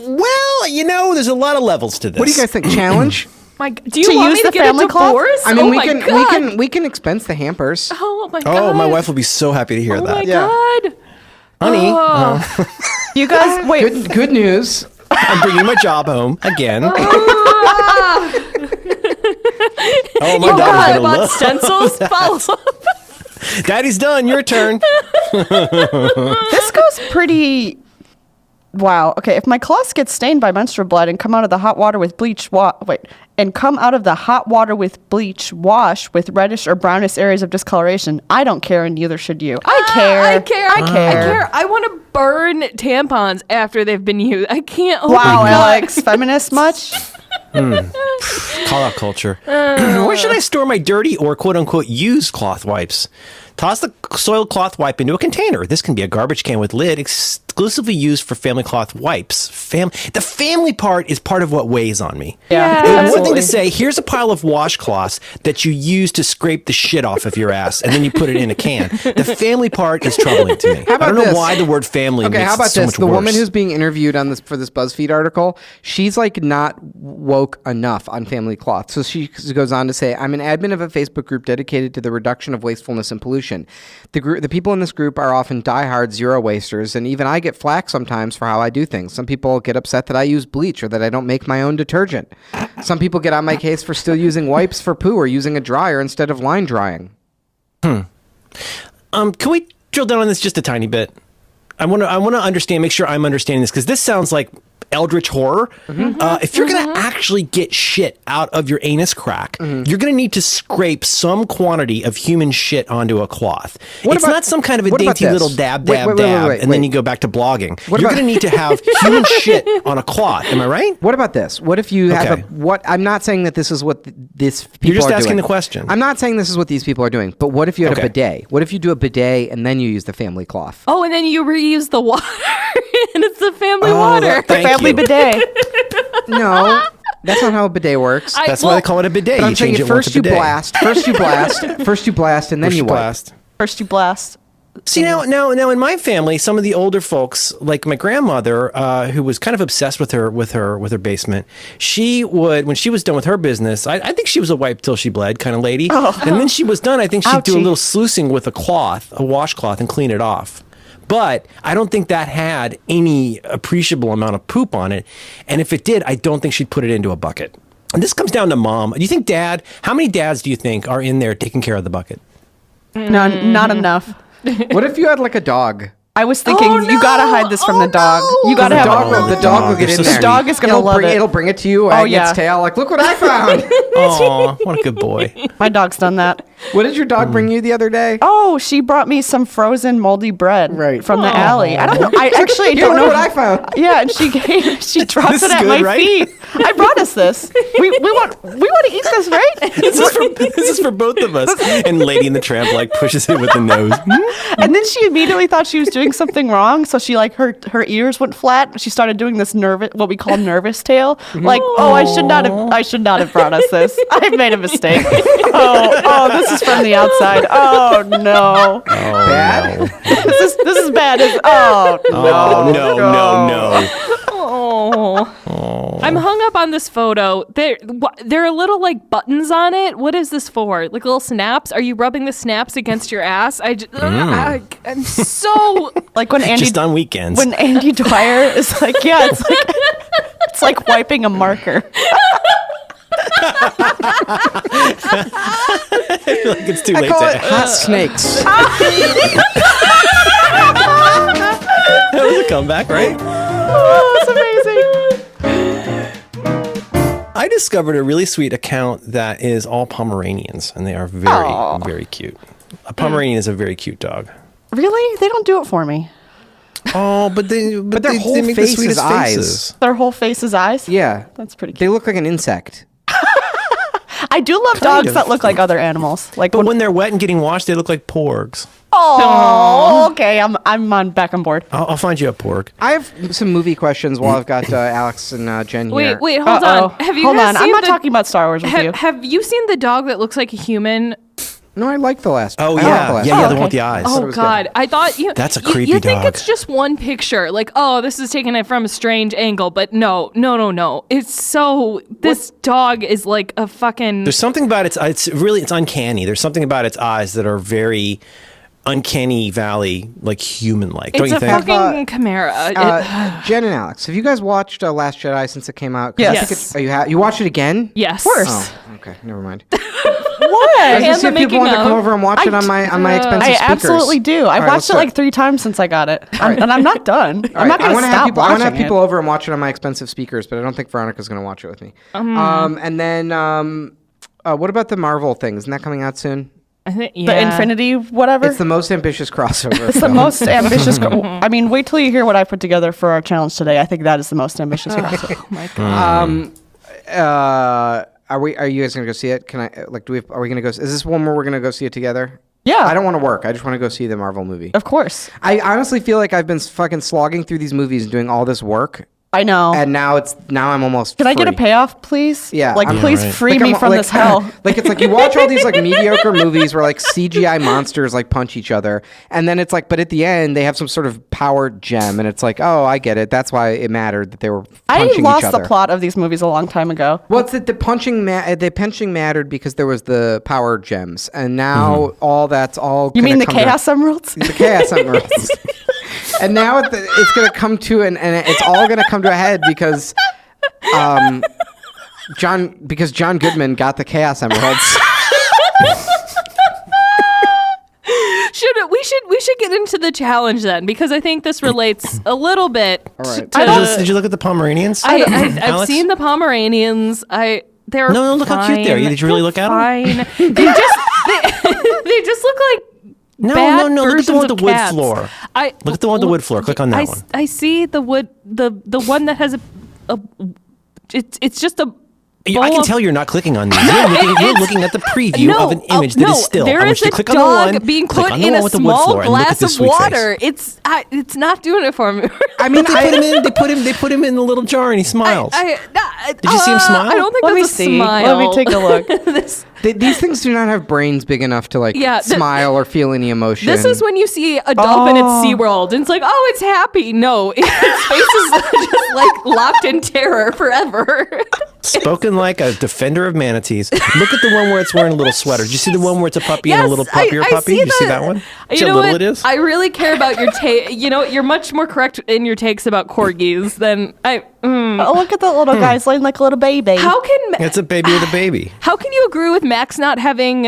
Well, there's a lot of levels to this. What do you guys think? Challenge? My, do you To want use me to the get family a cloth? divorce? I mean, oh we my can God. we can expense the hampers. Oh my God. Oh, my wife will be so happy to hear Oh that. my Yeah. God. Honey, Oh. You guys, wait. Good news. I'm bringing my job home again. Oh, my You daughter's I gonna bought love stencils. Follow up. Daddy's done. Your turn. This goes pretty. Wow. Okay. If my cloths get stained by menstrual blood and come out of the hot water with bleach, wash with reddish or brownish areas of discoloration, I don't care, and neither should you. I care. I care. I care. I want to burn tampons after they've been used. I can't. Oh Wow, my God. Alex, feminist much? Call out culture. Where should I store my dirty or quote unquote used cloth wipes? Toss the soiled cloth wipe into a container. This can be a garbage can with lid exclusively used for family cloth wipes. The family part is part of what weighs on me. Yeah. It's one thing absolutely. to say, here's a pile of washcloths that you use to scrape the shit off of your ass, and then you put it in a can. The family part is troubling to me. How about I don't know this? why the word family Okay, makes how about it so this? much The worse. woman who's being interviewed on this for this BuzzFeed article, she's like not woke enough on family cloth. So she goes on to say, "I'm an admin of a Facebook group dedicated to the reduction of wastefulness and pollution. The people in this group are often diehard zero wasters, and even I get flack sometimes for how I do things. Some people get upset that I use bleach or that I don't make my own detergent. Some people get on my case for still using wipes for poo or using a dryer instead of line drying." Can we drill down on this just a tiny bit? I want to understand, make sure I'm understanding this, because this sounds like eldritch horror. If you're going to actually get shit out of your anus crack, you're going to need to scrape some quantity of human shit onto a cloth. It's about- not some kind of a what about dainty this? little dab, Wait, wait, and then wait. you go back to blogging. What You're about- going to need to have human shit on a cloth. Am I right? What about this? What if you have Okay. I'm not saying that this is what this people You're just are asking doing. the question. I'm not saying this is what these people are doing. But what if you had Okay. a bidet? What if you do a bidet and then you use the family cloth? Oh, and then you reuse the water, and it's the family water. Thank Family you. bidet. No, that's not how a bidet works. That's why they call it a bidet. But I'm You saying change it once a first you bidet. blast, first you blast, and then you wipe. Blast. First you blast. See, now in my family, some of the older folks, like my grandmother, who was kind of obsessed with her basement, she would, when she was done with her business, I think she was a wipe till she bled kind of lady. And then she was done, I think she'd do a Ouchie. little sluicing with a washcloth, and clean it off. But I don't think that had any appreciable amount of poop on it. And if it did, I don't think she'd put it into a bucket. And this comes down to mom. Do you think how many dads do you think are in there taking care of the bucket? No, not enough. What if you had like a dog? I was thinking you gotta hide this from the dog. You gotta The have dog will get in so there. sweet. The dog is gonna It'll love it. It'll bring it to you, wagging yeah. its tail, like, look what I found. Oh, what a good boy. My dog's done that. What did your dog bring you the other day? Oh, she brought me some frozen moldy bread Right. from the alley. I don't know. I actually You don't know what I found. Yeah, and she dropped This it is at good, my right? feet. I brought us this. We want to eat this, right? This is for both of us. And Lady in the Tramp like pushes it with the nose. And then she immediately thought she was doing something wrong, so she like her ears went flat. She started doing this what we call nervous tail. Like, I should not have brought us this. I made a mistake. Oh, this is from the outside. Oh no. Bad? No. This is bad. No. Oh. I'm hung up on this photo. There are little like buttons on it. What is this for? Like little snaps? Are you rubbing the snaps against your ass? I'm so Like when Andy Just on weekends. when Andy Dwyer is like, yeah, it's like wiping a marker. I feel like it's too I late call to it hot snakes. That was a comeback, right? Oh, it's amazing. I discovered a really sweet account that is all Pomeranians, and they are very, very cute. A Pomeranian is a very cute dog. Really? They don't do it for me. Oh, but their they whole make face the is sweetest eyes. faces. Their whole face is eyes? Yeah. That's pretty They cute. look like an insect. I do love Kind dogs of. that look like other animals. Like But when they're wet and getting washed, they look like porgs. oh, okay. I'm back on board. I'll find you a porg. I have some movie questions while I've got Alex and Jen here. wait, hold Uh-oh. on. Have you Hold guys on. seen I'm not the- talking about Star Wars with you. Have you seen the dog that looks like a human? No, I like the last. Oh, I like the yeah. last Yeah, one. the okay. one with the eyes. it Oh was God! I thought you. That's a you creepy think dog. it's just one picture, like, oh, this is taking it from a strange angle, but no. It's so. This dog is like a fucking. There's something about it's uncanny. There's something about its eyes that are very uncanny valley, like human-like. Don't It's you a think? fucking chimera. Jen and Alex, have you guys watched Last Jedi since it came out? 'Cause Yes. I think you watched it again? Yes. Of course. Oh, okay. Never mind. What? I was And just see the if people making want to come of. over and watch it on my expensive I speakers. absolutely do. All I've right, watched let's it start. like 3 times since I got it. And I'm not done. I'm not I going to wanna stop have people, I want to have watching people it. over and watch it on my expensive speakers, but I don't think Veronica's going to watch it with me. And then, what about the Marvel thing? Isn't that coming out soon? I think, The yeah. Infinity whatever. It's the most ambitious crossover. It's the most ambitious. I mean, wait till you hear what I put together for our challenge today. I think that is the most ambitious. crossover. Oh my God. Are you guys gonna go see it? Can I are we gonna go? Is this one where we're gonna go see it together? Yeah. I don't want to work. I just want to go see the Marvel movie. Of course. I honestly feel like I've been fucking slogging through these movies and doing all this work, I know. and now I'm almost. Can I get a free. payoff, please? Yeah, Like, I'm- please right. free Like, me I'm- from like, this hell. Like it's like you watch all these like mediocre movies where like CGI monsters like punch each other, and then it's like, but at the end they have some sort of power gem, and it's like, oh, I get it. That's why it mattered that they were I punching lost each the other. plot of these movies a long time ago. Well, it's that the punching mattered because there was the power gems, and now all that's all. You gonna mean the come to- Chaos Emeralds? the Chaos Emeralds. And now it's going to come to and it's all going to come to a head because John Goodman got the Chaos Emeralds. We should get into the challenge then, because I think this relates a little bit. All right. Did you look at the Pomeranians? I've Alex? seen the Pomeranians. They're No, look how cute they are. fine. Did you really They're look at 'em? fine. they just look like bad No. Look at the one versions with the of wood cats. floor. Look at the one with the wood floor. Click on that one. I see the wood, the one that has it's just a. I bowl can of- tell you're not clicking on these. You're looking at the preview No, of an image that no, is still. There I want is you a to click on the dog one. being click put on the in one a with the wood small floor and look at glass this of sweet face. water. It's not doing it for me. I mean, They put him in the little jar and he smiles. Did you see him smile? I don't think Let me that's a see. smile. Let me take a look. these things do not have brains big enough to like Yeah, smile or feel any emotion. This is when you see a dolphin at SeaWorld and it's like, oh, it's happy. No, its face is just like locked in terror forever. Spoken like a defender of manatees. Look at the one where it's wearing a little sweater. Did you see the one where it's a puppy and a little puppier I puppy? see Did you see the- that one? You See how know little what? it is? I really care about your take. You know, you're much more correct in your takes about corgis than I. Oh, look at the little guys laying like a little baby. How can It's a baby with a baby. How can you agree with Max not having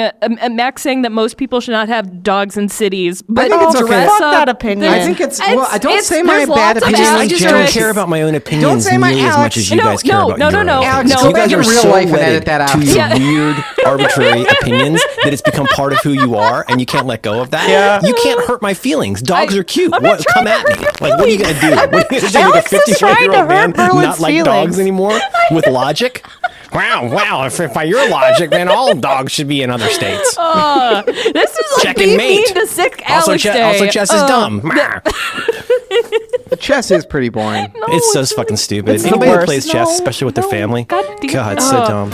Max saying that most people should not have dogs in cities, but think it's okay. dress Fuck up. that opinion. I think it's well. I don't it's- say my there's bad lots of opinion. I just don't asterisks. care about my own opinions say my nearly as much as you guys care about yours. Alex, You go back guys in are real so life and wedded edit that out. to your Yeah. weird, arbitrary opinions that it's become part of who you are, and you can't let go of that. Yeah. You can't hurt my feelings. Dogs are cute. I'm not What? Come trying at me. Like, what are you gonna do? What are you gonna do? Alex Make a is trying to 54-year-old man hurt Merlin's not like feelings. dogs anymore with logic? Wow. If by your logic, then all dogs should be in other states. This is like Check being and mate. mean to sick Also, Alex Day. also, chess is dumb. Chess is pretty boring. It's so fucking stupid. It's the Anybody that worst. plays chess, especially with their family, God damn- God, it's so dumb.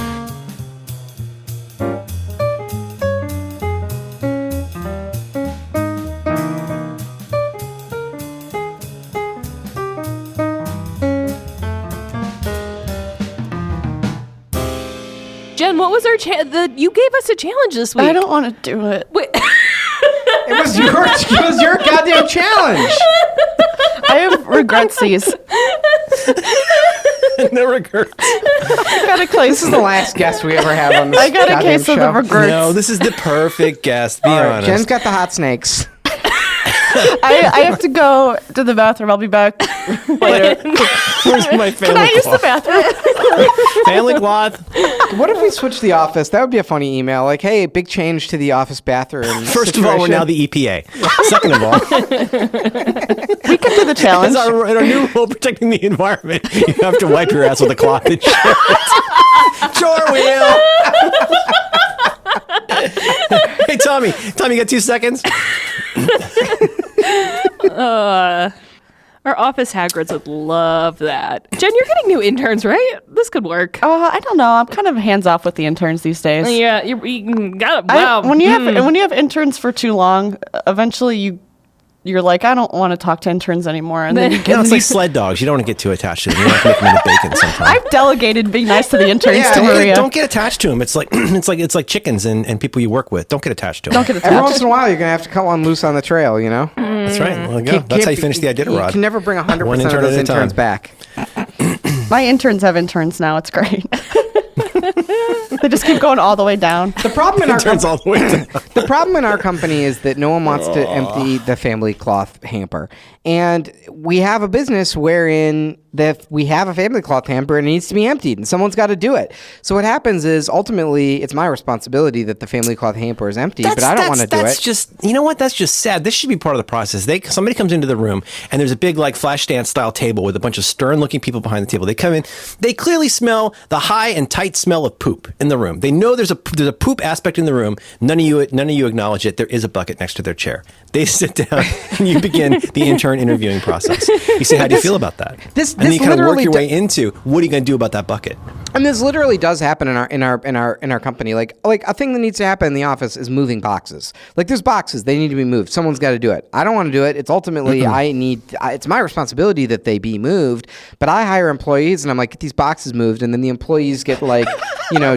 Jen, what was our you gave us a challenge this week. I don't want to do it. Wait. It was your goddamn challenge. I have regretsies. No regrets. I got a case. This is the last guest we ever have on this I got a goddamn case of show. the regrets. No, this is the perfect guest. Be All right, honest. Jen's got the hot snakes. I have to go to the bathroom. I'll be back later. Where's my family Can I use the cloth? bathroom? Family cloth. What if we switch the office? That would be a funny email. Like, hey, big change to the office bathroom. First of all, we're now the EPA. Second of all, We can do the challenge. as our new rule protecting the environment, you have to wipe your ass with a cloth and shit. Chore wheel. Hey, Tommy, you got 2 seconds? Our office Hagrids would love that. Jen, you're getting new interns, right? This could work. I don't know. I'm kind of hands off with the interns these days. Yeah, you got it. Wow. When you have interns for too long, eventually you're like, I don't want to talk to interns anymore. And then you You know, it's like sled dogs. You don't want to get too attached to them. You want to make them into bacon sometimes. I've delegated being nice to the interns to Maria. Don't get attached to them. It's like it's like chickens and people you work with. Don't get attached to them. Don't get Every once attached. in a while, you're gonna have to cut one loose on the trail. You know. That's right. Well, You yeah, that's how you can't- finish the Iditarod. You can never bring 100% One of intern those at a time. interns back. My interns have interns now. It's great. They just keep going all the way down. The problem in our Turns all the way down. The problem in our company is that no one wants to empty the family cloth hamper. And we have a business wherein we have a family cloth hamper and it needs to be emptied and someone's got to do it. So what happens is ultimately it's my responsibility that the family cloth hamper is empty, but I don't want to do That's it. just, you know what? That's just sad. This should be part of the process. Somebody comes into the room and there's a big like flash dance style table with a bunch of stern looking people behind the table. They come in, they clearly smell the high and tight smell of poop in the room. They know there's a poop aspect in the room. None of you acknowledge it. There is a bucket next to their chair. They sit down and you begin the intern interviewing process. You say, how do you feel about that? This and then you kind of work literally your way into what are you going to do about that bucket? And this literally does happen in our company. Like a thing that needs to happen in the office is moving boxes. Like there's boxes, they need to be moved. Someone's got to do it. I don't want to do it. It's ultimately it's my responsibility that they be moved. But I hire employees and I'm like, get these boxes moved, and then the employees get like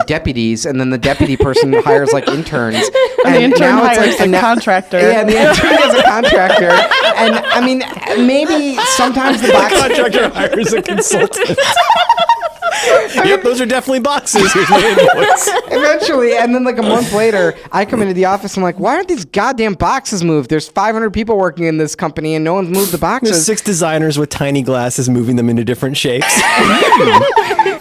deputies, and then the deputy person hires like interns. And the intern now it's hires like- a contractor. Yeah, and the intern is a contractor. And I mean, maybe sometimes the box. Contractor hires a consultant. Yep, those are definitely boxes. Here's my invoice. Eventually, and then like a month later, I come into the office and I'm like, why aren't these goddamn boxes moved? There's 500 people working in this company and no one's moved the There's boxes. 6 designers with tiny glasses moving them into different shapes.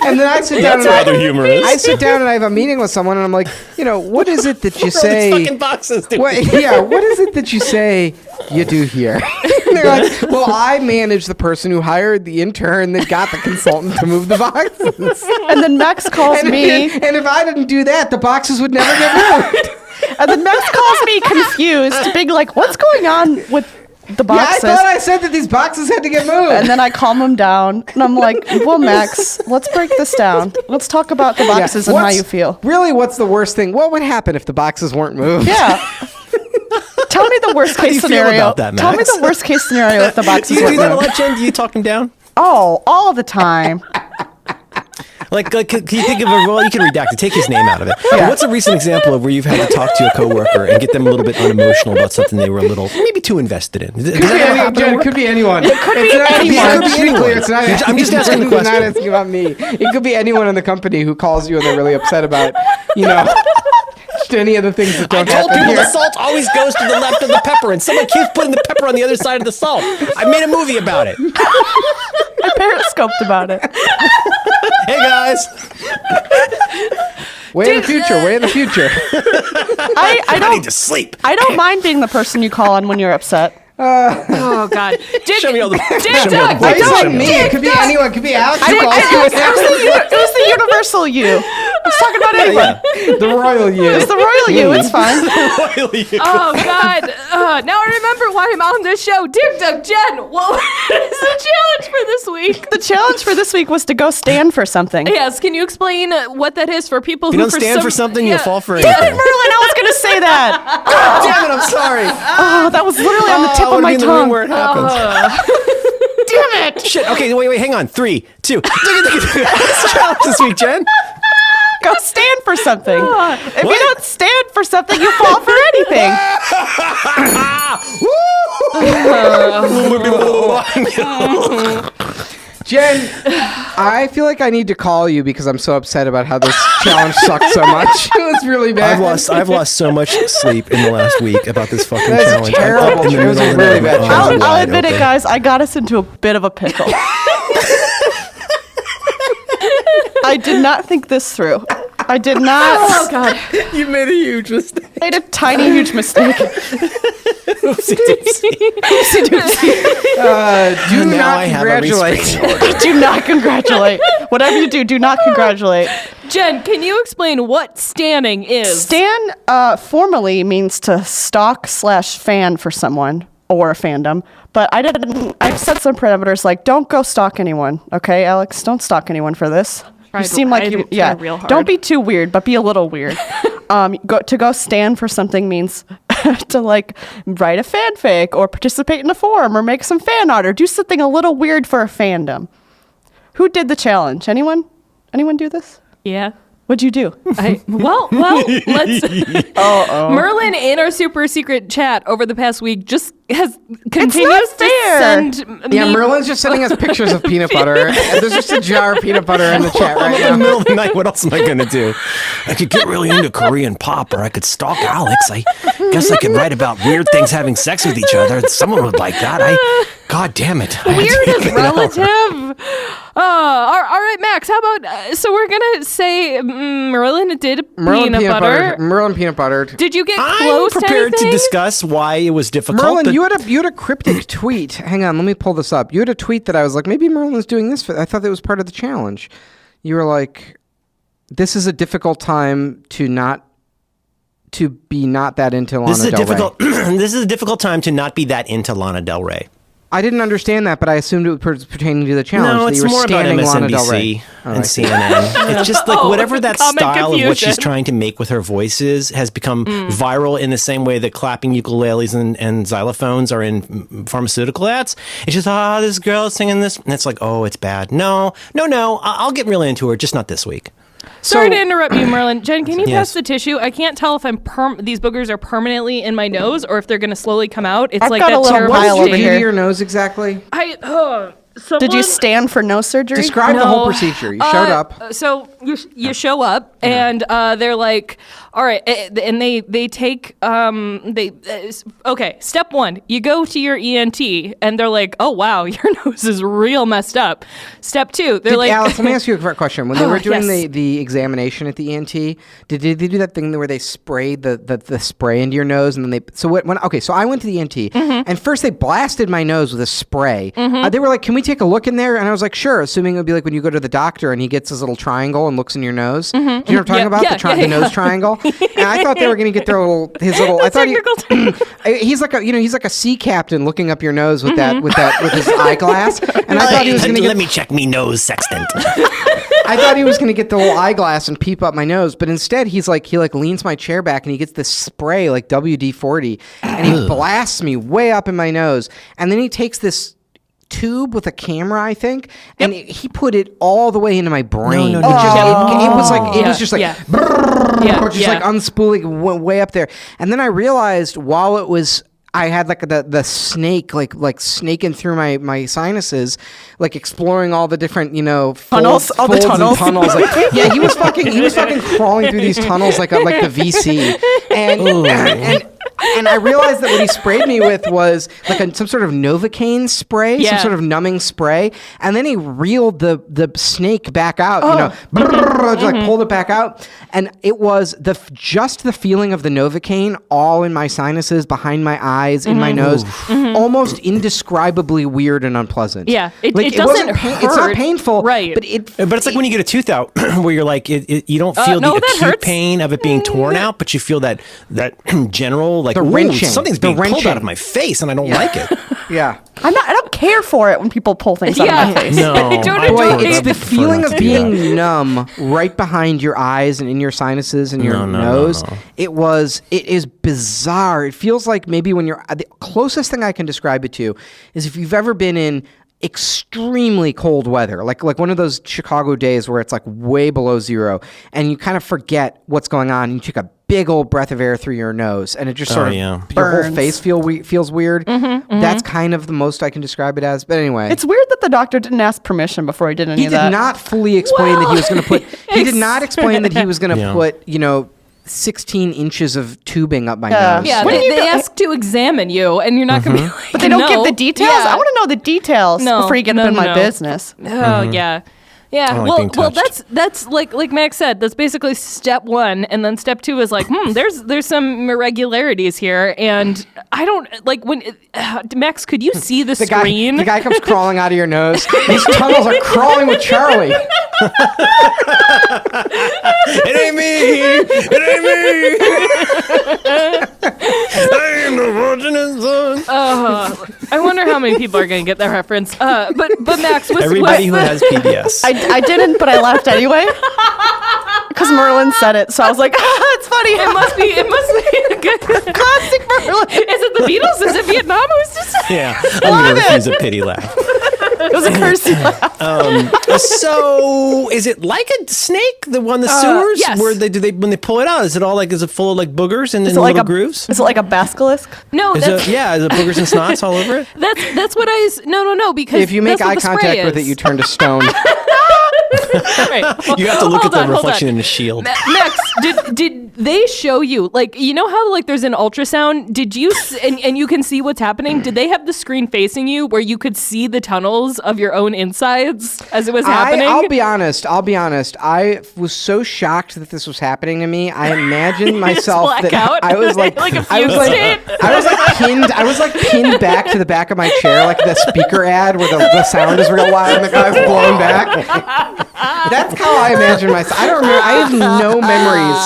And then I sit down That's rather humorous. I sit down and I have a meeting with someone and I'm like, what is it that you These say? fucking boxes. Dude. What is it that you say you do here? And they're like, well, I manage the person who hired the intern that got the consultant to move the boxes. And then Max calls me. And if I didn't do that, the boxes would never get moved. And then Max calls me confused, being like, what's going on with the Yeah, I boxes? thought I said that these boxes had to get moved. And then I calm him down. And I'm like, well, Max, let's break this down. Let's talk about the boxes and how you feel. Really, what's the worst thing? What would happen if the boxes weren't moved? Yeah. Tell me the worst do you case feel scenario. about that, Tell me Max? the worst case scenario if the Do boxes you do weren't that a moved. lot, Jen? Do you talk them down? Oh, all the time. Like, can you think of you can redact it. Take his name out of it. But what's a recent example of where you've had to talk to a coworker and get them a little bit unemotional about something they were a little, maybe too invested in? Does that ever happen at It work? could be anyone. It could be anyone. It could be anyone. It's not, I'm just asking the it's not question. asking about me. It could be anyone in the company who calls you and they're really upset about, watched any of the things that I don't told happen people here. the salt always goes to the left of the pepper, and someone keeps putting the pepper on the other side of the salt. I made a movie about it. I periscoped about it. Hey guys, Way in the future. Way in the future. I I don't need to sleep. I don't mind being the person you call on when you're upset. Oh God. Show me all the. Dig show me all the Dug, Why Dig is Dug, it me? It could be anyone. It could be Alex. Who calls you It was the universal you. I was talking about anyone. the royal you. It's the royal you. It's fine. Oh God. Now I remember why I'm on this show. Dig Dug, Jen, what is the challenge for this week? The challenge for this week was to go stand for something. Yes, can you explain what that is for people You who don't stand for something, you'll fall for Damn it, anything. Merlin! I was gonna say that. Damn it! I'm sorry. Oh, that was literally on the tip of my in the tongue. room where it happens. Damn it! Shit. Okay, wait, hang on. 3, 2. What's the challenge this week, Jen? Go stand for something. If you don't stand for something, you fall for anything. Jen, I feel like I need to call you because I'm so upset about how this challenge sucked so much. It was really bad. I've lost so much sleep in the last week about this fucking That's challenge. terrible. I'm up in the It was a middle of the really night bad with challenge. eyes I'll wide admit it, open. guys. I got us into a bit of a pickle. I did not think this through. I did not. Oh God. You made a huge mistake. I made a tiny, huge mistake. Oopsie doopsie. Do Now not I have a congratulate. restraining order. Do not congratulate. Whatever you do not congratulate. Jen, can you explain what standing is? Stan formally means to stalk/fan for someone or a fandom. But I've set some parameters like don't go stalk anyone. Okay, Alex, don't stalk anyone for this. You seem like you, yeah. real hard. Don't be too weird, but be a little weird. To go stand for something means to like write a fanfic or participate in a forum or make some fan art or do something a little weird for a fandom. Who did the challenge? Anyone? Anyone do this? Yeah. What'd you do? Well, let's. Merlin in our super secret chat over the past week just has continues to fair. send Yeah, me. Merlin's just sending us pictures of peanut butter. And there's just a jar of peanut butter in the chat right In the now. middle of the night, what else am I going to do? I could get really into Korean pop, or I could stalk Alex. I guess I could write about weird things having sex with each other. Someone would like that. God damn it. I had to Weird is figure it out. relative. All right, Max. How about so we're gonna say Merlin did peanut butter. Merlin peanut butter. Did you get I'm close prepared to to anything? discuss why it was difficult. Merlin, but- you had a cryptic tweet. Hang on, let me pull this up. You had a tweet that I was like, maybe Merlin's doing this. I thought that was part of the challenge. You were like, this is a difficult time to be not that into Lana This is a Del Rey. difficult. This is a difficult time to not be that into Lana Del Rey. I didn't understand that, but I assumed it was pertaining to the challenge. No, that it's you were more about standing Lana Del Rey. MSNBC and CNN. It's just like whatever that common style of what she's confusion. trying to make with her voices has become viral in the same way that clapping ukuleles and xylophones are in pharmaceutical ads. It's just, this girl is singing this. And it's like, oh, it's bad. No. I'll get really into her, just not this week. Sorry to interrupt you, Merlin. Jen, can you Yes. pass the tissue? I can't tell if these boogers are permanently in my nose or if they're going to slowly come out. It's I've like got that a little terrible pile What over did you state. do to here. your nose exactly? Did you stand for nose surgery? Describe the whole No. procedure. You showed up. So you show up and they're like, all right, and they take okay. Step one, you go to your ENT and they're like, oh wow, your nose is real messed up. Step two, they're like, Alex, let me ask you a quick question. When they were doing yes. the examination at the ENT, did they do that thing where they sprayed the spray into your nose and then so I went to the ENT and first they blasted my nose with a spray. They were like, can we take a look in there? And I was like, sure, assuming it would be like when you go to the doctor and he gets his little triangle and looks in your nose. Do you know what I'm talking about? The nose triangle. And I thought they were going to get his little. I thought he's like a sea captain looking up your nose with his eyeglass. And I thought he was going to Let me check me nose sextant. I thought he was going to get the little eyeglass and peep up my nose, but instead he leans my chair back and he gets this spray like WD-40 and he blasts me way up in my nose, and then he takes this tube with a camera, I think, and he put it all the way into my brain. No. It was just like yeah, just like unspooling way up there. And then I realized while it was I had like the snake like snaking through my sinuses, like exploring all the different Tunnels, all the folds and tunnels. Like, yeah, he was fucking crawling through these tunnels like the VC, and I realized that what he sprayed me with was like some sort of Novocaine spray, some sort of numbing spray, and then he reeled the snake back out, just like pulled it back out, and it was just the feeling of the Novocaine all in my sinuses, behind my eyes, in my nose, almost indescribably weird and unpleasant. Yeah, it wasn't doesn't hurt. It's not painful, right? But it's like when you get a tooth out, where you're like, you don't feel the acute hurts. pain of it being torn out, but you feel that general like the wrenching. Something's being pulled out of my face, and I don't like it. Yeah. I don't care for it when people pull things out of my face. No, it's the feeling of being numb right behind your eyes and in your sinuses and your nose. No. It is bizarre. It feels like maybe when you're the closest thing I can describe it to is if you've ever been in extremely cold weather, like one of those Chicago days where it's like way below zero, and you kind of forget what's going on. And you take a big old breath of air through your nose, and it just sort of your whole face feels weird. That's kind of the most I can describe it as. But anyway, it's weird that the doctor didn't ask permission before he did any of that. He did not fully explain that he was going to put. He did not explain that he was going to put 16 inches of tubing up my nose. Yeah, they ask to examine you, and you're not going to be like, but they don't give the details. Yeah. I want to know the details before you get up in my business. Oh yeah. Yeah, like well, that's like Max said. That's basically step one, and then step two is like, there's some irregularities here, and I don't like when Max. Could you see the screen? The guy comes crawling out of your nose. These tunnels are crawling with Charlie. It ain't me. It ain't me. I am the fortunate son. I wonder how many people are going to get that reference. But Max, everybody who has PBS. I didn't, but I laughed anyway because Merlin said it. So I was like, it's funny. It must be a good Classic Merlin. Is it the Beatles? Is it Vietnam? Who's just Yeah, I'm going to refuse a pity laugh. It was a cursey laugh. So is it like a snake? The sewers? Yes. Where when they pull it out, is it full of like boogers and then like little grooves? Is it like a basilisk? No, Is it boogers and snots all over it? that's what no because If you make that's what eye the spray contact with it, is. you turn to stone. Right. You have to look at Hold the on. reflection in the shield. Max, did they show you, like, you know how like there's an ultrasound? Did you and you can see what's happening? Did they have the screen facing you where you could see the tunnels of your own insides as it was happening? I'll be honest. I was so shocked that this was happening to me. I imagined myself black that out? I was like, Like a I was fugue like, state? I was like pinned back to the back of my chair, like the speaker ad where the sound is real loud and the guy's blown back. That's how I imagine myself. I don't remember. I have no memories.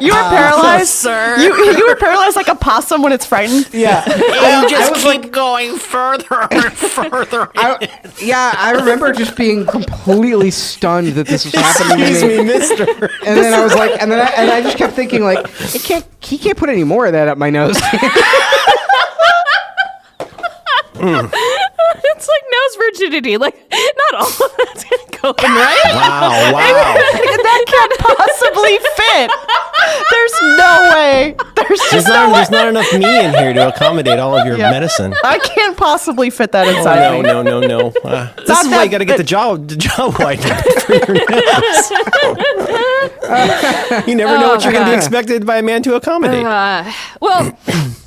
You were paralyzed, sir. You were paralyzed like a possum when it's frightened. Yeah. I was like going further and further. I remember just being completely stunned that this was happening to me. mister. And then I was like, and I just kept thinking like, he can't put any more of that up my nose. It's like nose virginity. Like, not all of that's going to go in, right? Wow. That can't possibly fit. There's no way. There's not enough me in here to accommodate all of your medicine. I can't possibly fit that inside me. No. This is why you got to get the jaw whitening for your nose. You never know what you're going to be expected by a man to accommodate. Well,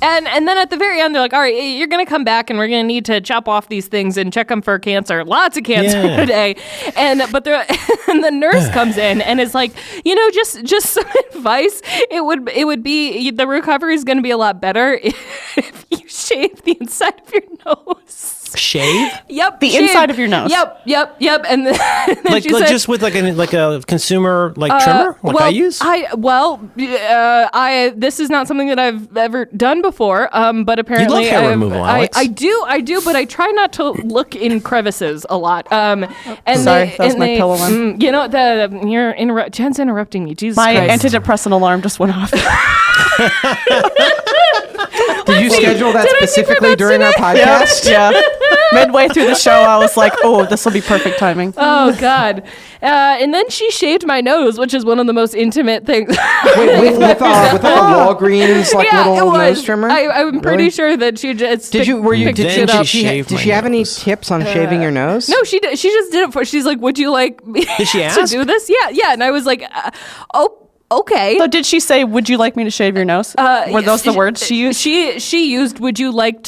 and then at the very end, they're like, all right, you're going to come back and we're going to need to chop off these things and check them for cancer. Lots of cancer today. And the nurse comes in and is like, just some advice. It would be, the recovery is going to be a lot better if you shave the inside of your nose. Shave? Yep. The inside of your nose. Yep. And then Like she said, just with like a consumer trimmer like I use? This is not something that I've ever done before. But apparently you love hair removal, Alex. I do, but I try not to look in crevices a lot. And sorry, that was my pillow one. Jen's interrupting me. Jesus My Christ. antidepressant alarm just went off. Did you schedule that specifically during our podcast? Yeah. Midway through the show, I was like, "Oh, this will be perfect timing." Oh God! And then she shaved my nose, which is one of the most intimate things. Wait, with like a Walgreens little nose trimmer. I'm pretty sure that she just. Did you? Were you? Did Then she, she shaved did my she have any nose. tips on shaving your nose? No, she did. She just did it for. She's like, "Would you like me Did she to ask? do this?" Yeah. And I was like, "Oh, okay." So did she say, "Would you like me to shave your nose"? Were those the words she used? She used, "Would you like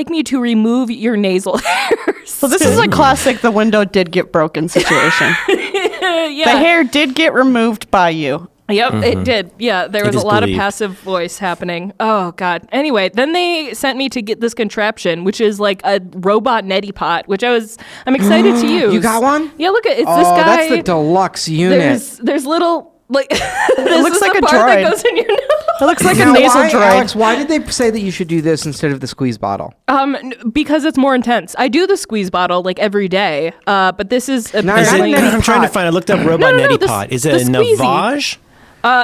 me to remove your nasal hairs?" So this is a classic "the window did get broken" situation. Yeah. The hair did get removed by you. Yep, it did. Yeah, there was is a lot believed. of passive voice happening. Oh, God. Anyway, then they sent me to get this contraption, which is like a robot neti pot, which I'm excited to use. You got one? Yeah, look at it's Oh, this guy. that's the deluxe unit. There's little like this looks is like the a part droid. that goes in your nose. It looks like Now, a nasal why, droid. Alex, why did they say that you should do this instead of the squeeze bottle? Because it's more intense. I do the squeeze bottle like every day, but this is Now, Is Not it, a neti I'm trying to pot. find. I looked up robot No, neti the- pot. Is the it a squeezy. Navage?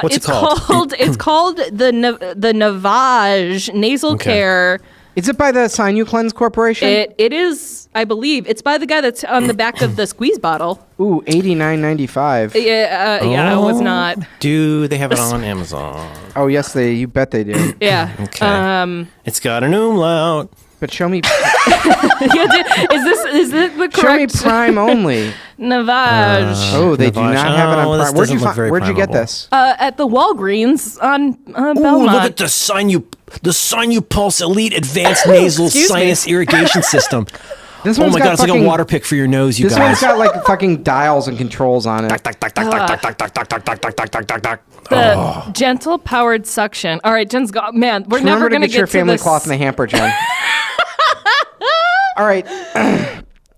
What's it's it called? It's called the Navage nasal Okay. care. Is it by the Sinu Cleanse Corporation? It is, I believe, it's by the guy that's on the back of the squeeze bottle. Ooh, $89.95. Yeah, it was not. Do they have it on Amazon? Oh, yes, you bet they do. Yeah. Okay. It's got an umlaut. But show me Is this the show me correct Prime only. Navage? Oh, they do Navage. not have it Oh, on this Prime. Where'd you, doesn't look very where'd you get primeable. this? At the Walgreens on Ooh, Belmont. look at the Sinu Pulse Elite Advanced Nasal Excuse me. Sinus Irrigation System. This Oh one's my got god, it's like a fucking- water pick for your nose, you This one's guys. got like fucking dials and controls on it. The gentle powered suction. All right, Jen's got. Man, we're Remember never to gonna get your to family this. cloth in the hamper, Jen. All right.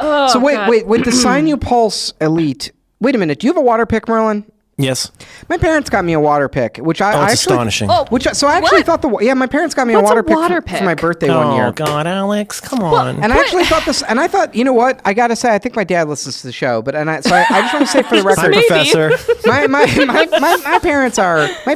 So wait, God. wait. With the Sinu Pulse Elite, wait a minute. Do you have a water pick, Merlin? Yes. My parents got me a water pick, which I Oh, it's actually, astonishing. Oh, So I actually What? thought my parents got me What's a water a pick, water for pick? my birthday one year. Oh god, Alex, come on. And I actually thought this, and I thought, you know what? I gotta say, I think my dad listens to the show, but I just want to say for the Hi, record, Maybe. Professor. my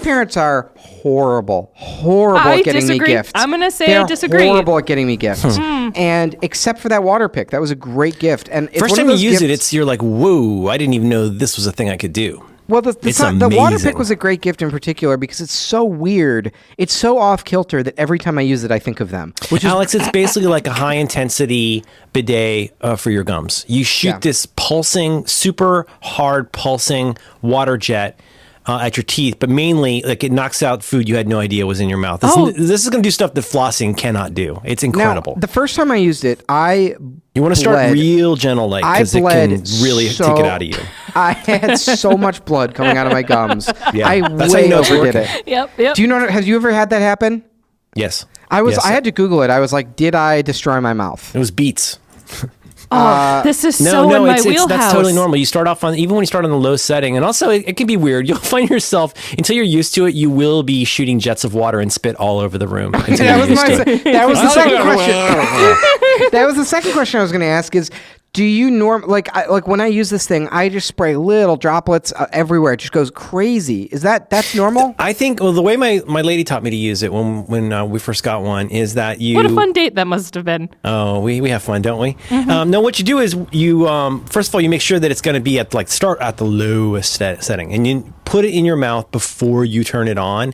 parents are horrible I at getting disagree. me gifts. I'm gonna say They're I disagree. horrible at getting me gifts, and except for that water pick, that was a great gift. And it's First one of time you those use it, gifts- you're like, whoa, I didn't even know this was a thing I could do. Well, the It's water amazing. pick was a great gift in particular because it's so weird. It's so off kilter that every time I use it, I think of them. Which is Alex, it's basically like a high intensity bidet for your gums. You shoot Yeah. this pulsing, super hard pulsing water jet at your teeth, but mainly like it knocks out food you had no idea was in your mouth. This is going to do stuff that flossing cannot do. It's incredible. Now, the first time I used it, you want to start bled. real gentle, like because it bled can really so- take it out of you. I had so much blood coming out of my gums. Yeah, I that's how you way know it's overdid working. it. Yep. Do you know? Have you ever had that happen? Yes, I Yes. had to Google it. I was like, did I destroy my mouth? It was Beats. This is so in my wheelhouse. that's totally normal. You start off even when you start on the low setting, and also it can be weird. You'll find yourself until you're used to it. You will be shooting jets of water and spit all over the room. Until That you're was, used to it. that was the second question. That was the second question I was going to ask is, do you like when I use this thing, I just spray little droplets everywhere. It just goes crazy. That's normal? I think the way my lady taught me to use it when we first got one is that you. What a fun date that must have been. Oh, we have fun, don't we? No, what you do is you first of all you make sure that it's going to be start at the lowest setting, and you put it in your mouth before you turn it on.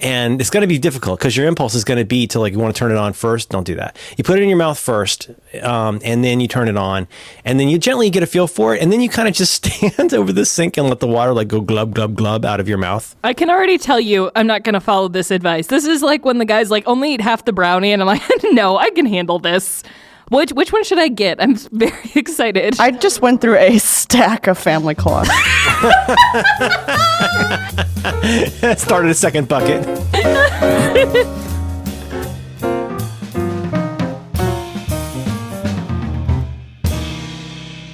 And it's going to be difficult because your impulse is going to be to you want to turn it on first. Don't do that. You put it in your mouth first, and then you turn it on, and then you gently get a feel for it, and then you kind of just stand over the sink and let the water go glub glub glub out of your mouth. I can already tell you I'm not going to follow this advice. This is like when the guy's like, only eat half the brownie, and I'm like, no, I can handle this. Which one should I get? I'm very excited. I just went through a stack of family cloth. Started a second bucket.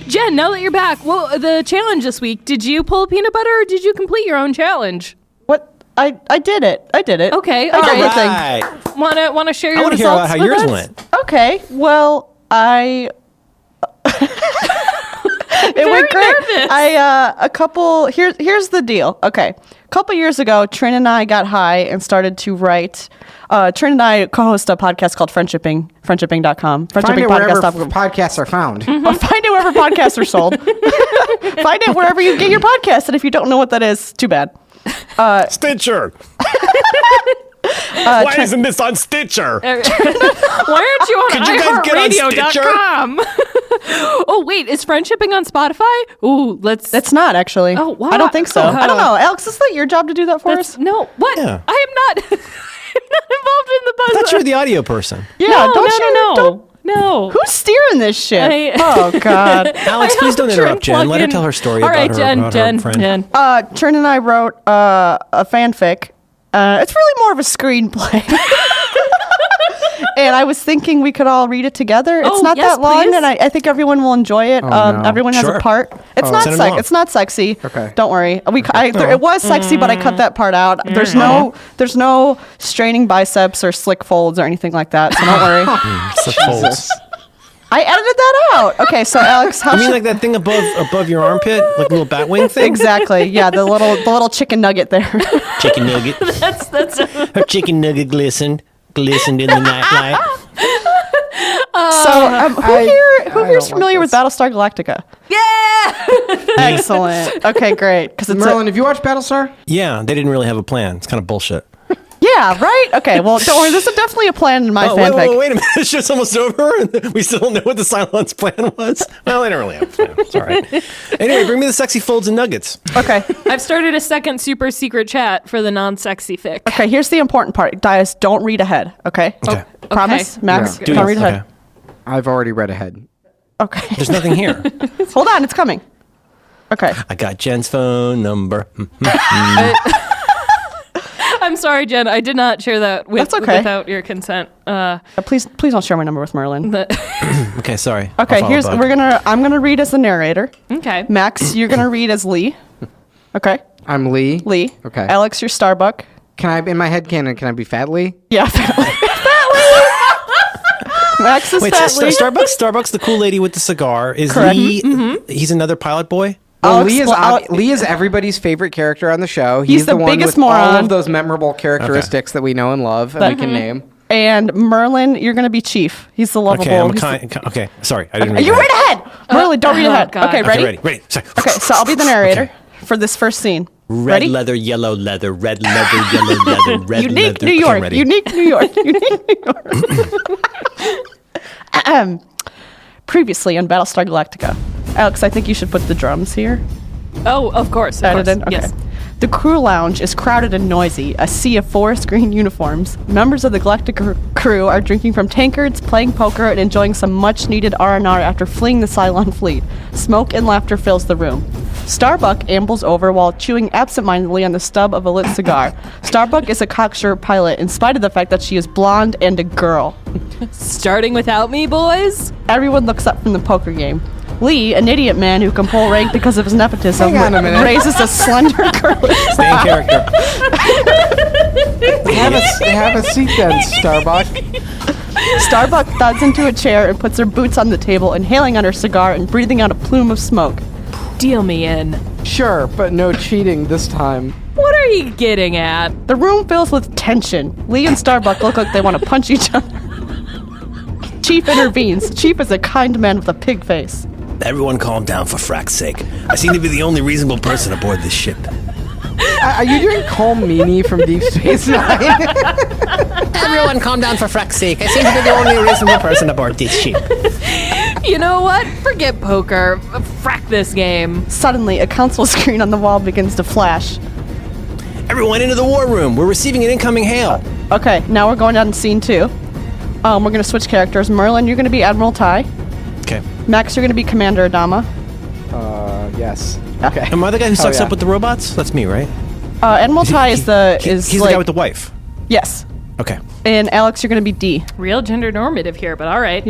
Jen, now that you're back, well, the challenge this week, did you pull peanut butter or did you complete your own challenge? What? I did it. I did it. Okay, I all did right. the thing. Wanna share I your want to hear results about how with yours us? went. Okay. Well, It went great. Here's the deal. Okay. A couple years ago, Trin and I got high and started to write. Trin and I co-host a podcast called Friendshipping, friendshipping.com. Find it wherever podcasts are found. Or find it wherever podcasts are sold. Find it wherever you get your podcast. And if you don't know what that is, too bad. Stitcher. Why isn't this on Stitcher? Why aren't you on iHeartRadio.com? Oh, wait, is Friendshipping on Spotify? Ooh, It's not, actually. Oh, wow. I don't think so. I don't know. Alex, is that your job to do that for us? No, what? Yeah. I am not. I'm not involved in the buzz. I thought you were the audio person. Yeah, No. Who's steering this shit? Oh, God. Alex, please don't interrupt Jen. Let her tell her story about her friend. Jen. Trin and I wrote a fanfic. It's really more of a screenplay. And I was thinking we could all read it together. It's not that long, please. and I think everyone will enjoy it. no. Everyone has a part. It's not Send it along. It's not sexy. Okay. Don't worry. It was sexy, but I cut that part out. There's no straining biceps or slick folds or anything like that. So don't worry. Such folds. I edited that out. Okay, so Alex, how You mean like that thing above your armpit, like a little bat wing thing? Exactly. Yeah, the little chicken nugget there. Chicken nugget. That's Her chicken nugget glistened in the nightlight. Who here's familiar with Battlestar Galactica? Yeah. Excellent. Okay, great. Because it's Merlin, have you watched Battlestar? Yeah, they didn't really have a plan. It's kind of bullshit. yeah, right. Okay, well, don't worry. This is definitely a plan in my fanfic. Wait a minute. The show's almost over, and we still don't know what the Cylon's plan was. Well, they don't really have a plan. It's all right. Anyway, bring me the sexy folds and nuggets. Okay. I've started a second super secret chat for the non-sexy fic. Okay, here's the important part. Guys, don't read ahead, okay? Okay. Promise? Okay. Max, Yeah. don't read ahead. Okay. I've already read ahead. Okay. There's nothing here. Hold on, it's coming. Okay. I got Jen's phone number. I'm sorry, Jen. I did not share that That's okay. without your consent. Please don't share my number with Merlin. Okay, sorry. Okay, I'm gonna read as the narrator. Okay. Max, you're gonna read as Lee. Okay. I'm Lee. Lee. Okay. Alex, you're Starbuck. Can I, in my head canon, can I be Fat Lee? Yeah, Fat Lee. Max is Wait, Fat so Lee. Starbucks, the cool lady with the cigar, is Correct. Lee? He's another pilot boy. Well, Alex- Lee is everybody's favorite character on the show. He's the one biggest with all moron. of those memorable characteristics that we know and love and we can name. And Merlin, you're gonna be Chief. He's the lovable. Okay, okay. Sorry, I didn't. You read ahead. Merlin, don't read ahead. God. Okay, ready? Ready. Sorry. Okay, so I'll be the narrator for this first scene. Red Ready? leather, yellow leather, red leather, yellow leather, red Unique leather. New Okay, I'm York. ready. Unique New York. Unique New York. Previously on Battlestar Galactica. Alex, I think you should put the drums here. Oh, of course. Edited? Okay. Yes. The crew lounge is crowded and noisy, a sea of forest green uniforms. Members of the Galactic crew are drinking from tankards, playing poker, and enjoying some much-needed R&R after fleeing the Cylon fleet. Smoke and laughter fills the room. Starbuck ambles over while chewing absentmindedly on the stub of a lit cigar. Starbuck is a cocksure pilot, in spite of the fact that she is blonde and a girl. Starting without me, boys? Everyone looks up from the poker game. Lee, an idiot man who can pull rank because of his nepotism, Hang on a minute. raises a slender girl. Stay in character. Have a seat then, Starbuck. Starbuck thuds into a chair and puts her boots on the table, inhaling on her cigar and breathing out a plume of smoke. Deal me in. Sure, but no cheating this time. What are you getting at? The room fills with tension. Lee and Starbuck look like they want to punch each other. Chief intervenes. Chief is a kind man with a pig face. Everyone calm down for frack's sake. I seem to be the only reasonable person aboard this ship. Are you doing Cole Meany from Deep Space Nine? Everyone calm down for frack's sake. I seem to be the only reasonable person aboard this ship. You know what? Forget poker. Frack this game. Suddenly, a console screen on the wall begins to flash. Everyone into the war room. We're receiving an incoming hail. Okay, now we're going down to scene 2. We're going to switch characters. Merlin, you're going to be Admiral Ty. Okay. Max, you're going to be Commander Adama. Yes. Okay. Am I the guy who sucks yeah. up with the robots? That's me, right? Admiral Ty is He's the like, guy with the wife. Yes. Okay. And Alex, you're going to be D. Real gender normative here, but all right.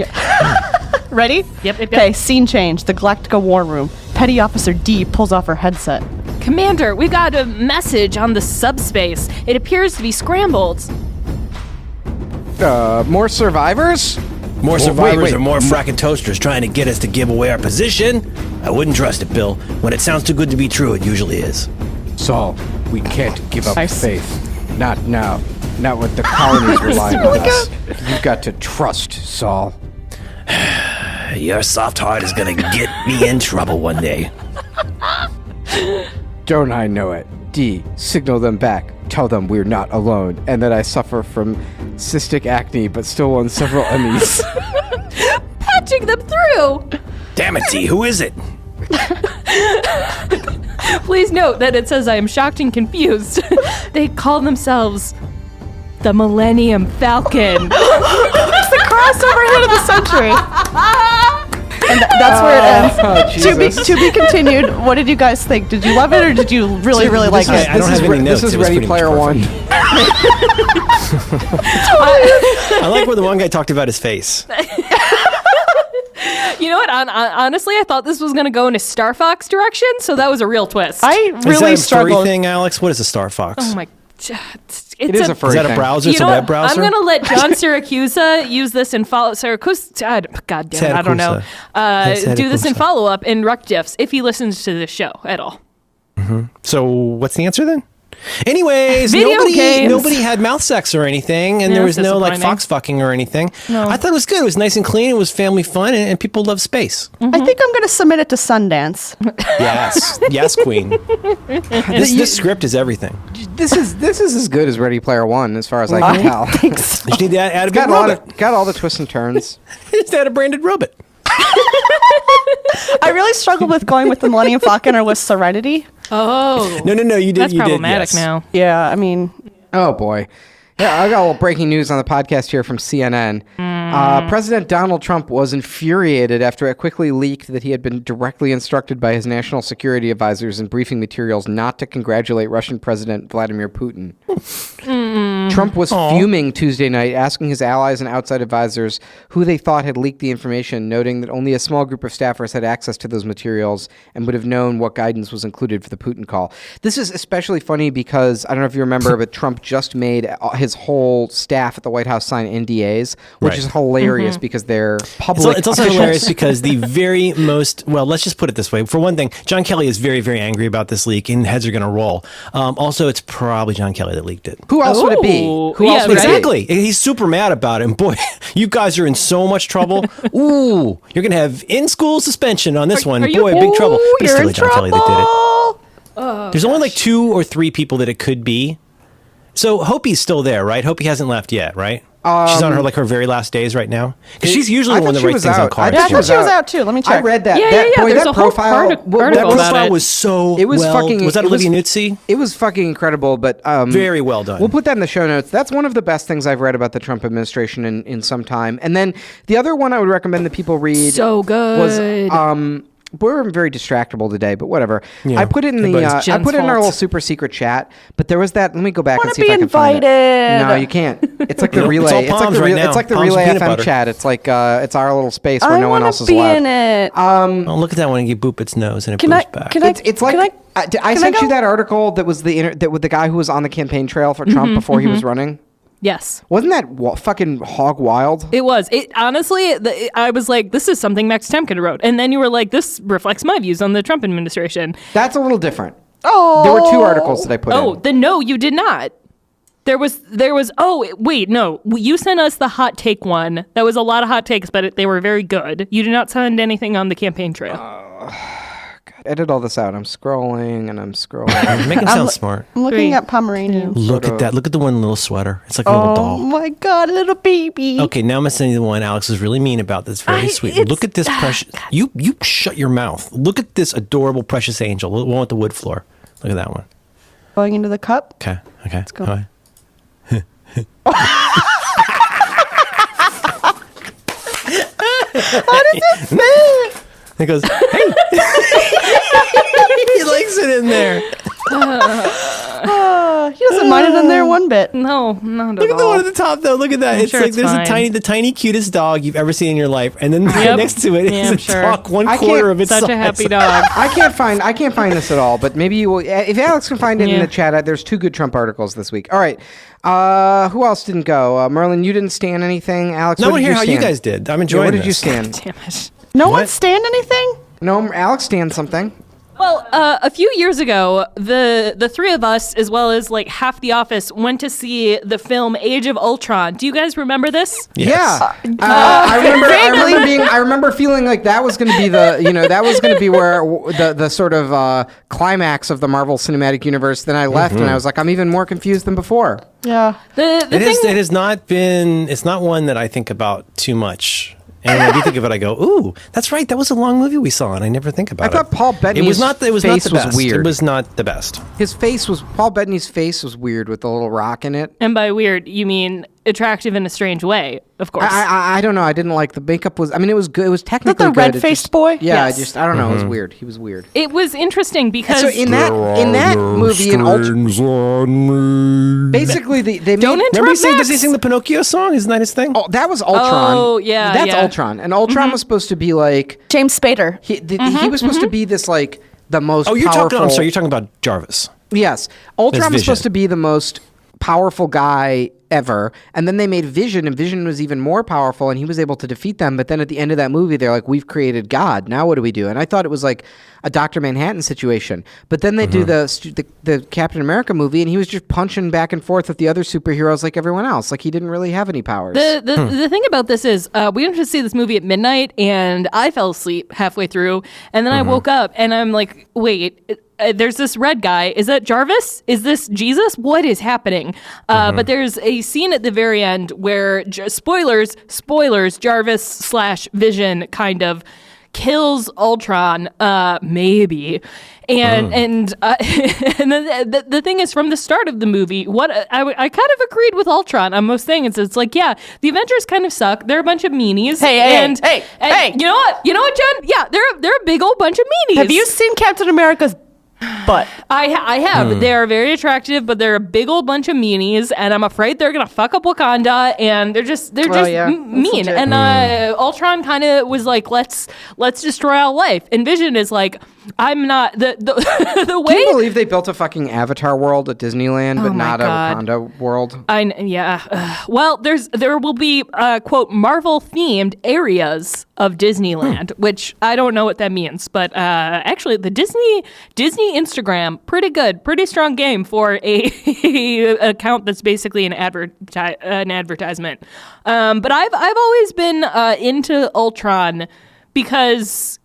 Ready? Yep. Okay, scene change. The Galactica War Room. Petty Officer D pulls off her headset. Commander, we've got a message on the subspace. It appears to be scrambled. More survivors? More survivors wait. or more fracking toasters trying to get us to give away our position? I wouldn't trust it, Bill. When it sounds too good to be true, it usually is. Saul, we can't give up Nice. faith. Not now. Not with the colonies relying on us. You've got to trust, Saul. Your soft heart is gonna get me in trouble one day. Don't I know it? D, signal them back. Tell them we're not alone, and that I suffer from cystic acne, but still won several Emmys. Patching them through. Damn it, D, who is it? Please note that it says I am shocked and confused. They call themselves the Millennium Falcon. It's the crossover hit of the century. And that's where it ends. Jesus. To be continued. What did you guys think? Did you love it or did you really like it? I don't have any notes. This is It was Ready pretty much Player One. perfect. I like where the one guy talked about his face. You know what? Honestly, I thought this was going to go in a Star Fox direction, so that was a real twist. I Is that really a furry struggled. thing, Alex? What is a Star Fox? Oh my. It is a furry Is that a thing. browser? You It's a know web what? browser? I'm gonna let John Syracusa use this and follow Syracusa. God damn it, I don't know. Do this in Syracusa. follow up in Ruck Diffs if he listens to this show at all. So what's the answer then? Anyways, Video games. nobody had mouth sex or anything, and Yeah, there was no like disappointing. fox fucking or anything. No. I thought it was good. It was nice and clean. It was family fun, and people love space. I think I'm going to submit it to Sundance. Yes, queen. This script is everything. This is as good as Ready Player One, as far as I can tell. You just need to add a big Got robot. got all the twists and turns. Just add a branded robot. I really struggled with going with the Millennium Falcon or with Serenity. Oh, No, you did. that's you problematic did, yes. now. Yeah, I mean, Oh boy. Yeah, I got a little breaking news on the podcast here from CNN. President Donald Trump was infuriated after it quickly leaked that he had been directly instructed by his national security advisors in briefing materials not to congratulate Russian President Vladimir Putin. Trump was fuming Tuesday night, asking his allies and outside advisors who they thought had leaked the information, noting that only a small group of staffers had access to those materials and would have known what guidance was included for the Putin call. This is especially funny because, I don't know if you remember, but Trump just made his whole staff at the White House sign NDAs, which Right. is hilarious because they're public It's also officials. hilarious because the very most, well, let's just put it this way. For one thing, John Kelly is very, very angry about this leak, and heads are going to roll. Also, it's probably John Kelly that leaked it. Who else would it be? Ooh, Who yeah, else would it be? Exactly. He's super mad about it. And boy, you guys are in so much trouble. Ooh, you're going to have in-school suspension on this one. are you- Boy, big trouble. Ooh, But it's you're still in John Kelly that did trouble. it. There's only like 2 or 3 people that it could be. So Hopi's still there, right? Hopi hasn't left yet, right? She's on her very last days right now. Because she's usually I the one thought that she writes was things on out. cards. Yeah, I thought she was out too. Let me check. I read that. Yeah, that, yeah, yeah. Boy, There's that a whole profile, article That about profile it. was so It was well. fucking. Was that it Olivia Nuzzi? It was fucking incredible, but Very well done. We'll put that in the show notes. That's one of the best things I've read about the Trump administration in some time. And then the other one I would recommend that people read So good. was we're very distractible today, but whatever. Yeah. I put it in Everybody's I Jen's put it in our fault. little super secret chat. But there was that. Let me go back Wanna and see be if I can find it. invited. No, you can't. It's like the Nope, relay. it's all It's like Palms the right relay. now. It's like the Palms relay peanut FM butter. chat. It's like it's our little space where I no one want else to is be allowed. in it. Oh, look at that one. You boop its nose and it Can I? boops back. Can I? It's like Can I can I sent you go? that article that was that with the guy who was on the campaign trail for Trump before he was running. Yes. Wasn't that fucking hog wild? It was. It honestly, I was like, this is something Max Temkin wrote. And then you were like, this reflects my views on the Trump administration. That's a little different. Oh, There were 2 articles that I put Oh, in. then no, you did not. There was, wait, no. You sent us the hot take one. That was a lot of hot takes, but they were very good. You did not send anything on the campaign trail. Edit all this out. I'm scrolling and I'm scrolling. Make him sound smart. I'm looking 3, at Pomeranian. Look at that. Look at the one little sweater. It's like a little Oh doll. my god, little baby. Okay, now I'm going to send you the one Alex is really mean about. That's very sweet. it's- Look at this precious. You shut your mouth. Look at this adorable precious angel. The one with the wood floor. Look at that one. Going into the cup. Okay. Let's go. All right. How does it fit? It goes, hey. He likes it in there. He doesn't mind it in there one bit. No, not Look at at the all. one at the top, though. Look at that. I'm It's sure like it's there's fine. the tiny cutest dog you've ever seen in your life, and then Yep. next to it Yeah, is I'm a sure. dog one I quarter can't- of its Such size. a happy dog. I can't find this at all, but maybe you will. If Alex can find it in Yeah. the chat, there's 2 good Trump articles this week. All right. Who else didn't go? Merlin, you didn't stand anything. Alex, No what one did hear you how stand? you guys did. I'm Yeah, enjoying what did you this. stand? Damn it. No one What? stand anything? No, Alex stand something. Well, a few years ago, the three of us, as well as like half the office, went to see the film Age of Ultron. Do you guys remember this? Yes. Yeah, I remember feeling like that was going to be that was going to be where the sort of climax of the Marvel Cinematic Universe. Then I left and I was like, I'm even more confused than before. Yeah. It has not been. It's not one that I think about too much. And when I do think of it, I go, "Ooh, that's right. That was a long movie we saw," and I never think about it. I thought Paul Bettany's It was not face the was best. weird. It was not the best. Paul Bettany's face was weird with the little rock in it. And by weird, you mean attractive in a strange way, of course. I don't know. I didn't like the makeup. It was good. It was technically the good. It red-faced just- boy? Yeah, Yes. I don't know. It was weird. He was weird. It was interesting because So in that movie, basically they Don't made. interrupt Remember, does he Max. sing the Pinocchio song? Isn't that his thing? Oh, that was Ultron. Oh, yeah, that's yeah. Ultron, and Ultron was supposed to be like James Spader. he was supposed to be this like the most. Oh, you're powerful, talking. I'm sorry. You're talking about Jarvis. Yes, Ultron That's was supposed Vision. to be the most powerful guy ever, and then they made Vision, and Vision was even more powerful, and he was able to defeat them. But then at the end of that movie, they're like, "We've created God. Now what do we do?" And I thought it was like a Dr. Manhattan situation. But then they do the Captain America movie, and he was just punching back and forth with the other superheroes like everyone else. Like he didn't really have any powers. The thing about this is we went to see this movie at midnight, and I fell asleep halfway through, and then I woke up, and I'm like, wait. There's this red guy. Is that Jarvis? Is this Jesus? What is happening? But there's a scene at the very end where spoilers, Jarvis / Vision kind of kills Ultron, maybe. And and then the thing is, from the start of the movie, what I kind of agreed with Ultron on most things. It's like, yeah, the Avengers kind of suck. They're a bunch of meanies. Hey, and you know what? Jen? Yeah, they're a big old bunch of meanies. Have you seen Captain America's butt? I have. They are very attractive, but they're a big old bunch of meanies, and I'm afraid they're gonna fuck up Wakanda, and they're just yeah, mean. legit. And Ultron kind of was like, let's destroy all life. And Vision is like, I'm not the the way. Can you believe they built a fucking Avatar world at Disneyland, but Oh my not God. a Wakanda world? Well, there will be quote Marvel themed areas of Disneyland, which I don't know what that means, but actually the Disney Instagram, pretty good, pretty strong game for a account that's basically an advertisement. But I've always been into Ultron because.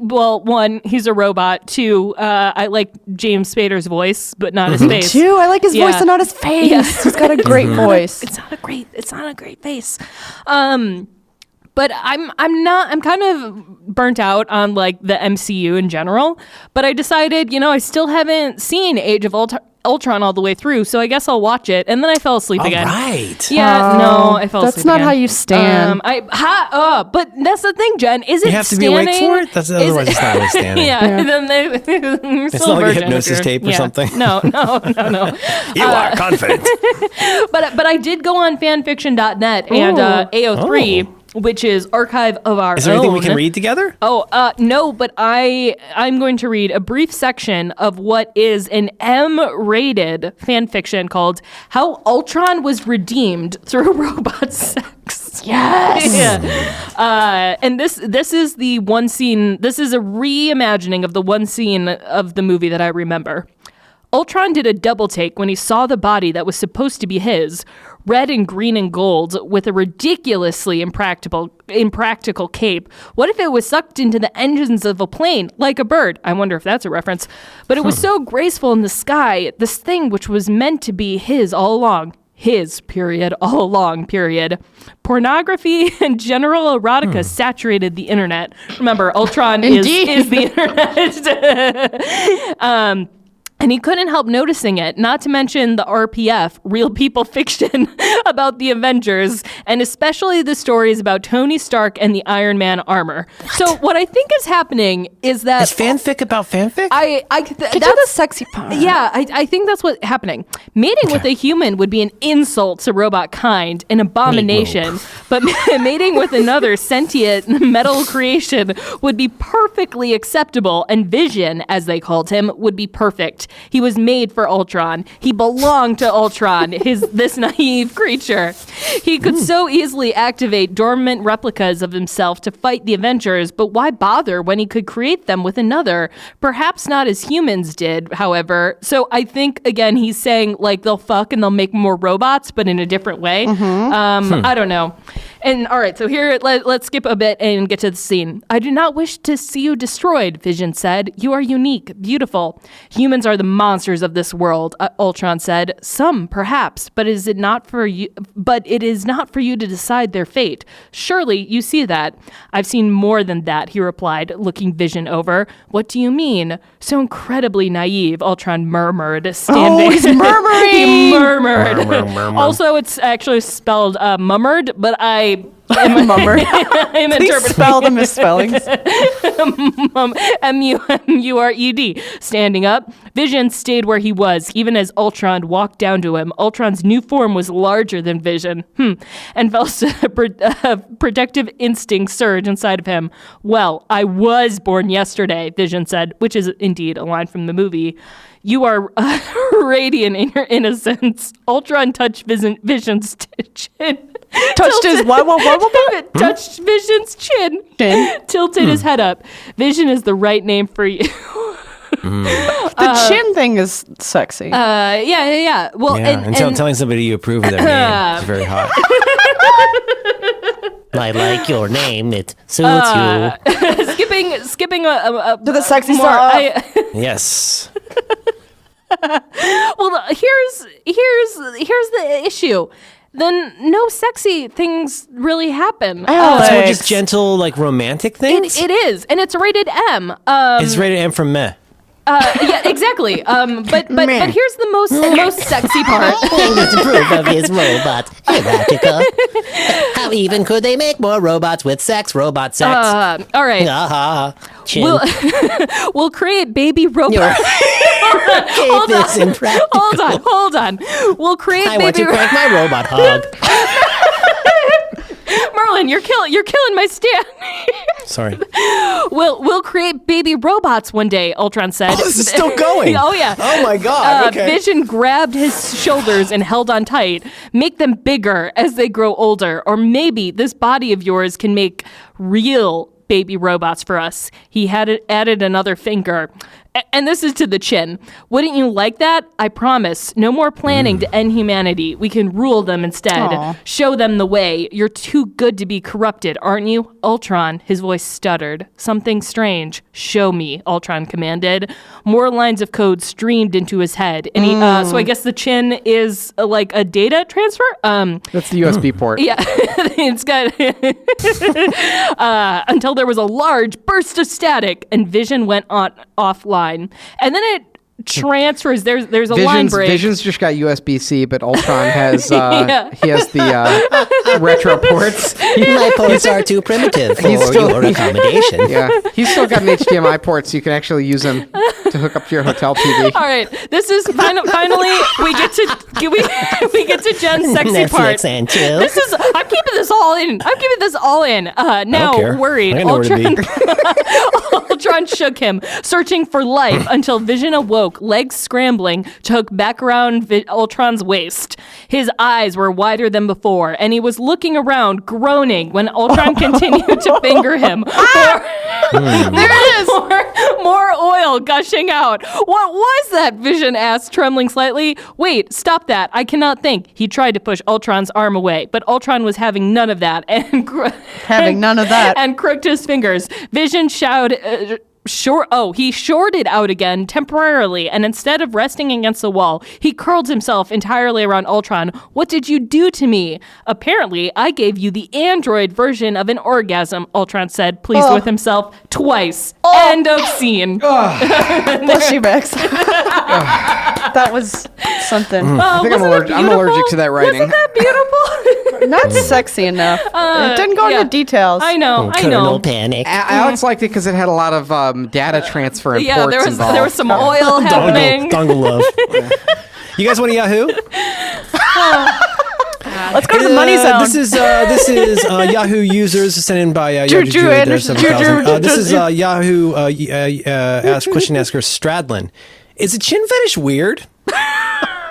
One, he's a robot. Two, I like James Spader's voice, but not his face. Too. I like his Yeah. voice and not his face. Yeah. He's got a great voice. It's not a great face. But I'm kind of burnt out on like the MCU in general. But I decided, I still haven't seen Age of Ultron all the way through, so I guess I'll watch it. And then I fell asleep again. Right. Yeah, no, I fell asleep. That's not again. how you stand. But that's the thing, Jen. Is it You have to be awake standing? for it. That's otherwise it's not really standing. Yeah, and then it's not like a hypnosis tape or something. No. You are confident. But I did go on fanfiction.net and AO3, which is Archive of Our Own. Is there anything we can read together? No, but I'm going to read a brief section of what is an M-rated fanfiction called "How Ultron Was Redeemed Through Robot Sex." Yes. Yeah. And this is the one scene. This is a reimagining of the one scene of the movie that I remember. Ultron did a double take when he saw the body that was supposed to be his, red and green and gold, with a ridiculously impractical cape. What if it was sucked into the engines of a plane, like a bird? I wonder if that's a reference. But it was so graceful in the sky, this thing which was meant to be his all along. His, period, all along, period. Pornography and general erotica saturated the internet. Remember, Ultron is the internet. And he couldn't help noticing it, not to mention the RPF, real people fiction, about the Avengers, and especially the stories about Tony Stark and the Iron Man armor. So what I think is happening is that... Is fanfic about fanfic? Get to the sexy part. Yeah, I think that's what's happening. Mating with a human would be an insult to robot kind, an abomination. But mating with another sentient metal creation would be perfectly acceptable, and Vision, as they called him, would be perfect. He was made for Ultron. He belonged to Ultron, this naive creature. He could so easily activate dormant replicas of himself to fight the Avengers, but why bother when he could create them with another? Perhaps not as humans did, however. So I think, again, he's saying, like, they'll fuck and they'll make more robots, but in a different way. I don't know. And all right, so here, let's skip a bit and get to the scene. I do not wish to see you destroyed, Vision said. You are unique, beautiful. Humans are the monsters of this world, Ultron said. Some, perhaps, but it is not for you to decide their fate. Surely you see that. I've seen more than that, he replied, looking Vision over. What do you mean? So incredibly naive, Ultron murmured, standing. Oh, he's murmuring! He murmured. Also, it's actually spelled mummered, but I'm Mummered. I'm Please interpreting. spell the misspellings. M-U-M-U-R-E-D. Standing up, Vision stayed where he was, even as Ultron walked down to him. Ultron's new form was larger than Vision, and felt a protective instinct surge inside of him. Well, I was born yesterday, Vision said, which is indeed a line from the movie. You are radiant in your innocence. Ultron touched Vision's chin. Touched his what? Touched Vision's chin. Tilted his head up. Vision is the right name for you. The chin thing is sexy. Yeah. Well, and telling somebody you approve of their name is very hot. I like your name. It suits you. skipping to the sexy stuff. Yes. Well, here's the issue. Then no sexy things really happen. It's more just gentle, like romantic things. It is, and it's rated M. It's rated M from meh. Yeah, exactly. But here's the most sexy part. I disapprove of his robot erotica. How even could they make more robots with sex? Robot sex. All right. Chin. We'll create baby robots. Hold on. We'll create I baby. want to crank my robot hog. Merlin, you're killing my stand. Sorry. We'll create baby robots one day, Ultron said. Oh, this is still going. Oh yeah. Oh my God. Okay. Vision grabbed his shoulders and held on tight. Make them bigger as they grow older, or maybe this body of yours can make real baby robots for us. He had added another finger. And this is to the chin. Wouldn't you like that? I promise. No more planning to end humanity. We can rule them instead. Aww. Show them the way. You're too good to be corrupted, aren't you? Ultron, his voice stuttered. Something strange. Show me, Ultron commanded. More lines of code streamed into his head. And he, so I guess the chin is like a data transfer? That's the USB port. Yeah, it's got until there was a large burst of static and Vision went offline, and then it transfers. There's a line break. Vision's just got USB-C, but Ultron has he has the retro ports. My ports are too primitive for your accommodation. Yeah, he's still got an HDMI port, so you can actually use them to hook up to your hotel TV. All right, this is finally we get to Jen's sexy Netflix part. and chill. I'm keeping this all in. Now worried, I know where to be. Ultron shook him, searching for life until Vision awoke, legs scrambling to hook back around Ultron's waist. His eyes were wider than before, and he was looking around, groaning when Ultron continued to finger him. There it is! More oil gushing out. What was that? Vision asked, trembling slightly. Wait, stop that. I cannot think. He tried to push Ultron's arm away, but Ultron was having none of that and Having none of that. and crooked his fingers. Vision shouted he shorted out again temporarily, and instead of resting against the wall, he curled himself entirely around Ultron. What did you do to me? Apparently, I gave you the android version of an orgasm, Ultron said, pleased with himself, twice. End of scene. Bless you, Max. That was something. I think I'm allergic to that writing. Wasn't that beautiful? Not sexy enough. It didn't go into details. I know. Colonel Panic. Alex liked it because it had a lot of data transfer and Yeah, ports involved. there was some oil happening. Dongle love. You guys want a Yahoo? Let's go to the money zone. This is Yahoo users sent in by Juju Anderson. This is Yahoo question asker Stradlin. Is a chin fetish weird?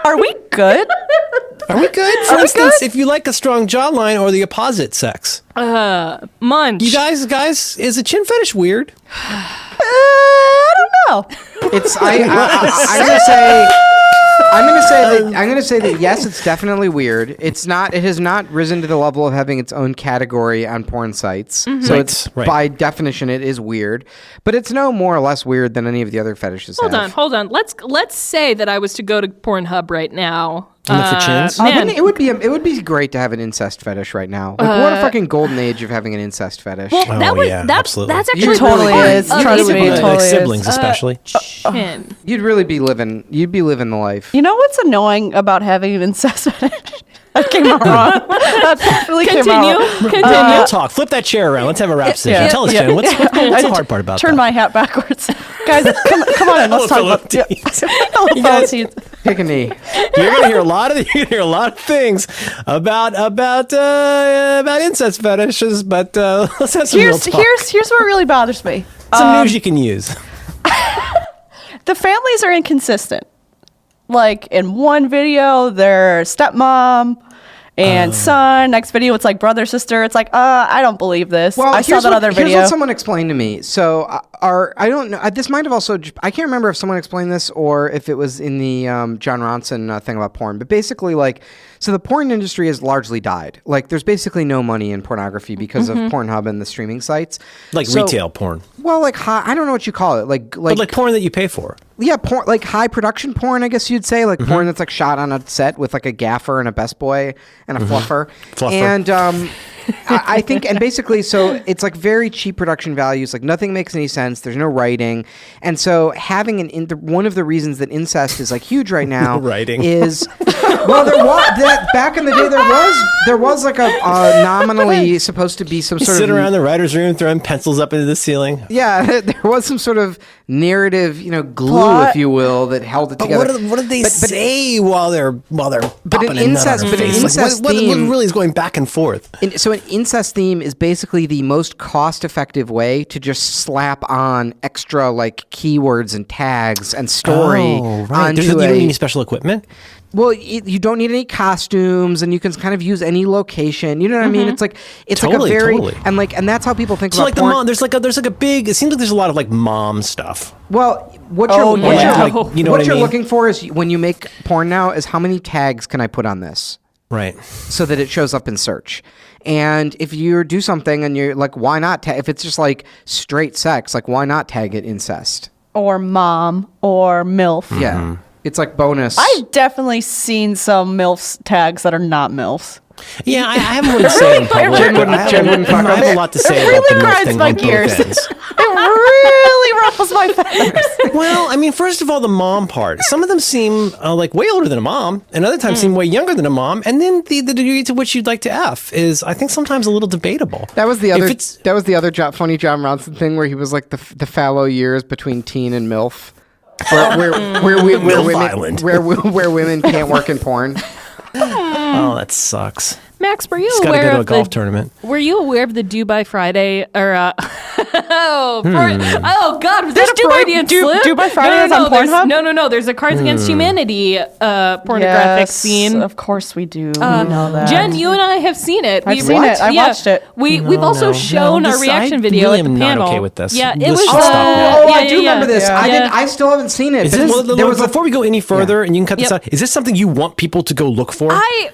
Are we good? Are we good? For instance, if you like a strong jawline or the opposite sex. Munch. You guys, is a chin fetish weird? I don't know. It's I'm gonna say that yes, it's definitely weird. It has not risen to the level of having its own category on porn sites. Mm-hmm. So it's by definition it is weird, but it's no more or less weird than any of the other fetishes. Hold on. Let's say that I was to go to Pornhub right now. And look for chins? Man, it would be great to have an incest fetish right now. Like what a fucking golden age of having an incest fetish. well, absolutely. that's actually It totally is. Trust me, it totally like is. siblings, especially. chin. You'd be living the life. You know what's annoying about having an incest fetish? That came out wrong. That definitely came out wrong. Continue. Talk. Flip that chair around. Let's have a rap session. yeah, Tell us, yeah. Jen. What's the hard part about Turn that? my hat backwards. Guys, come on in. Let's talk about You guys- Philippines. Take a knee. You're gonna hear a lot of things about incest fetishes, but let's have some real talk. Here's what really bothers me. Some news you can use. The families are inconsistent. Like in one video, their stepmom and son. Next video, it's like brother, sister. It's like, I don't believe this. Well, I saw that other Here's video. what someone explained to me. So, I don't know. This might have also. I can't remember if someone explained this or if it was in the John Ronson thing about porn. But basically, so the porn industry has largely died. Like, there's basically no money in pornography because of Pornhub and the streaming sites. Like retail porn. Well, I don't know what you call it. Like porn that you pay for. Yeah, porn, like high production porn, I guess you'd say, like porn that's like shot on a set with like a gaffer and a best boy and a fluffer. And I think, and basically, so it's like very cheap production values. Like nothing makes any sense. There's no writing, and so having one of the reasons that incest is like huge right now writing. is well, back in the day there was like a nominally supposed to be some sort Sit of around the writer's room throwing pencils up into the ceiling. Yeah, there was some sort of narrative, glue, Plot. if you will, that held it together. What did they say while they're popping an a nut on incest- our but an face? incest What theme- really is going back and forth? So an incest theme is basically the most cost-effective way to just slap on extra like keywords and tags and story onto You don't need any special equipment. Well, you don't need any costumes, and you can kind of use any location. You know what I mean? It's like Totally, like a very totally. and that's how people think So about like the porn. mom, there's like a big. It seems like there's a lot of like mom stuff. Well, what Oh, you're yeah. Like, you know what what I you're mean? looking for is when you make porn now is how many tags can I put on this Right. so that it shows up in search. And if you do something and you're like, why not? If it's just like straight sex, like why not tag it incest? Or mom or MILF. Yeah, it's like bonus. I've definitely seen some MILFs tags that are not MILFs. Yeah, I have more to say in public. Jen wouldn't fuck I have up. a lot to say It about the really MILF grinds thing my on both gears. ends. It really ruffles my feathers. Well, I mean, first of all, the mom part. Some of them seem like way older than a mom, and other times seem way younger than a mom. And then the degree to which you'd like to F is, I think, sometimes a little debatable. That was the If other. it's- That was the other funny John Ronson thing where he was like the fallow years between teen and MILF, where women can't work in porn. Oh, that sucks. Max, were you Just gotta aware go to a of golf tournament. Were you aware of the Dubai Friday or oh God, was There's that a Dubai- Freudian Du- slip? Dubai Friday is on there's- Pornhub? No, there's a Cards Against Humanity pornographic Yes, scene. Of course we do. We know that. Jen, you and I have seen it. I've seen it. I watched it. We've also shown our reaction video really at the am not panel. okay with this. Yeah, it Let's was. just stop now. Oh, yeah, I do yeah, remember this. yeah. I still haven't seen it. Is but this, there was before we go any further, and you can cut this Yep. out, is this something you want people to go look for?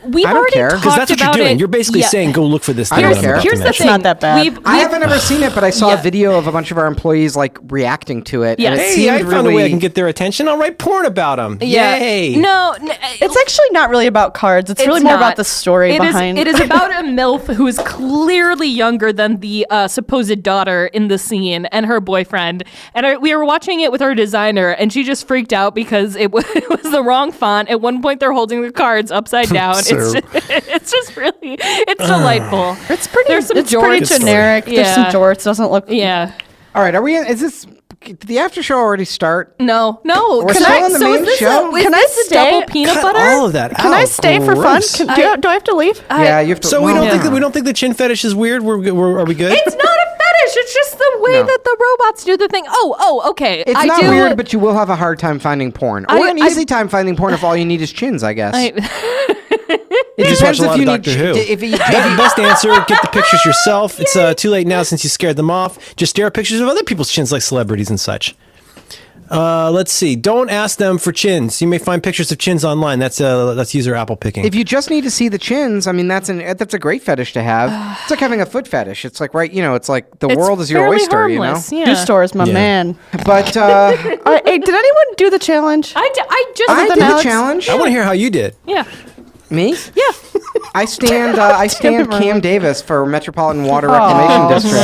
We've I don't already care. talked Because that's what you're about doing. it. You're basically Yeah. saying, go look for this thing. I don't that I'm care. about to Here's the mention. thing. not that bad. I haven't ever seen it, but I saw a video video of a bunch of our employees like reacting to it. Yes. And it Hey, seemed I found really, a way I can get their attention. I'll write porn about them. Yay. No, It's actually not really about cards. It's really more about the story behind. It is about a MILF who is clearly younger than the supposed daughter in the scene and her boyfriend. And we were watching it with our designer, and she just freaked out because it was the wrong font. At one point, they're holding the cards upside down. It's just really, it's delightful. It's pretty. There's some It's pretty jorts. generic. There's some Yeah. jorts. Doesn't look. Yeah. All right, are we in? Is this? Did the after show already start? No. We're still on the so main is this show? Is Can I this a stay? double peanut Cut butter? all of that Can I out. stay for fun? Gross. Do I have to leave? Yeah, you have to. So we well, don't think the chin fetish is weird. Are we good? It's not a fetish. It's just the way No. that the robots do the thing. Oh, okay. It's not weird, but you will have a hard time finding porn, or an easy time finding porn if all you need is chins, I guess. You just watch a lot of Doctor Who. If you, Best answer, get the pictures yourself. It's too late now since you scared them off. Just stare at pictures of other people's chins like celebrities and such. Let's see. Don't ask them for chins. You may find pictures of chins online. That's user apple picking. if you just need to see the chins, I mean, that's a great fetish to have. It's like having a foot fetish. It's like, right, it's like the world is your fairly oyster, harmless, Yeah. Shoe stores, my Yeah. man. But Hey, did anyone do the challenge? I just I than did the Alex? challenge. I want to hear how you did. Yeah. Me? Yeah. I stand Cam Davis for Metropolitan Water Reclamation District.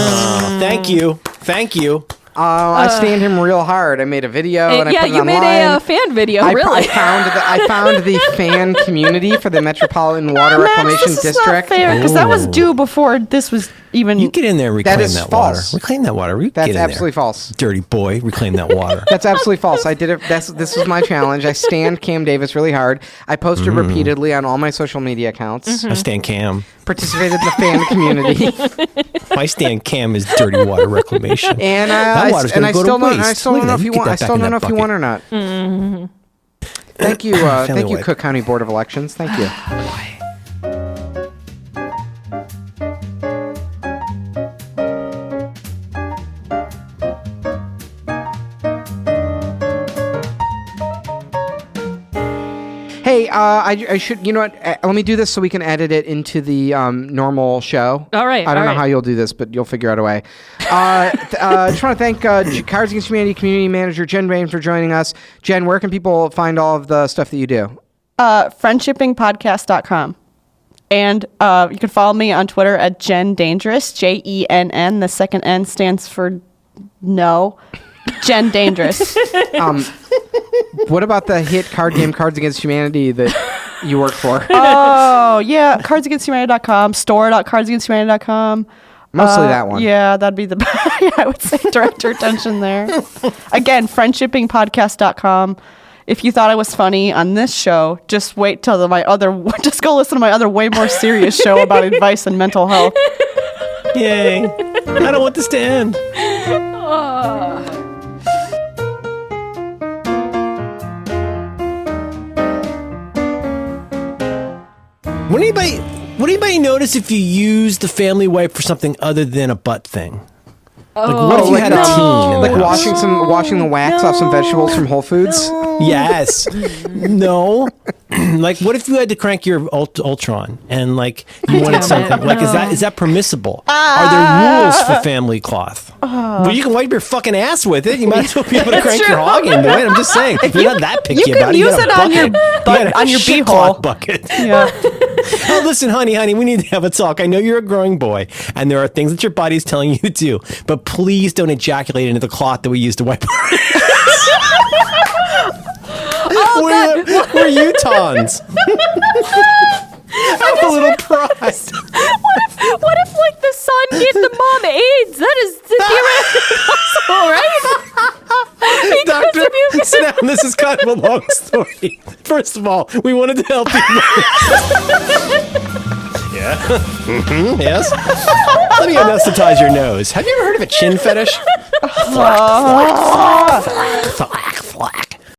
Thank you. I stand him real hard. I made a video and I Yeah, put it you online. made a fan video, really. I found the fan community for the Metropolitan Water Reclamation This is District. not fair because that was due before this was even. You get in there and reclaim is that false. water. Reclaim that water. You That's get in absolutely there. false. Dirty boy, reclaim that water. That's absolutely false. I did it. This was my challenge. I stand Cam Davis really hard. I posted repeatedly on all my social media accounts. I stand Cam. Participated in the fan community, My stand Cam is dirty water reclamation. and That water's I gonna go to still don't. waste. I still Look don't at know that. if You you get want. I that still back in don't know that if you want or not. Thank you. Thank you, wipe. Cook County Board of Elections. Thank you. Hey, I should. You know what? Let me do this so we can edit it into the normal show. All right, I don't all know right. how you'll do this, but you'll figure out a way. Just want to thank Cards Against Humanity Community Manager Jenn Bane for joining us. Jen, where can people find all of the stuff that you do? Friendshippingpodcast.com. And you can follow me on Twitter at Jenn Dangerous, JENN. The second N stands for no. Jenn Dangerous. What about the hit card game Cards Against Humanity that you work for? Oh, yeah. CardsAgainstHumanity.com, store.cardsagainsthumanity.com. Mostly that one. Yeah, that'd be the yeah, I would say direct your attention there. Again, friendshippingpodcast.com. If you thought I was funny on this show, just wait till just go listen to my other way more serious show about advice and mental health. Yay. I don't want this to end. Would anybody notice if you use the family wipe for something other than a butt thing? Like, what if you had a teen in the Like house? washing the wax off some vegetables from Whole Foods? Yes. No. Like, what if you had to crank your Ultron and like you wanted something? Like, is that permissible? Are there rules for family cloth? Well, you can wipe your fucking ass with it. You might as well be able to crank your hog into it. I'm just saying. If you're not that picky you can about it, use you got it a on your bucket. butt- You got a on your shit beehole. cloth bucket. Yeah. Oh, listen, honey, we need to have a talk. I know you're a growing boy, and there are things that your body's telling you to do, but please don't ejaculate into the cloth that we use to wipe our We're Utahns. I'm a little pride. What if like the son gave the mom AIDS? That is theoretically possible, right? Doctor, sit down. This is kind of a long story. First of all, we wanted to help you. Yeah. Mm-hmm. Yes. Let me anesthetize your nose. Have you ever heard of a chin fetish? Thwack, thwack, thwack, thwack, thwack.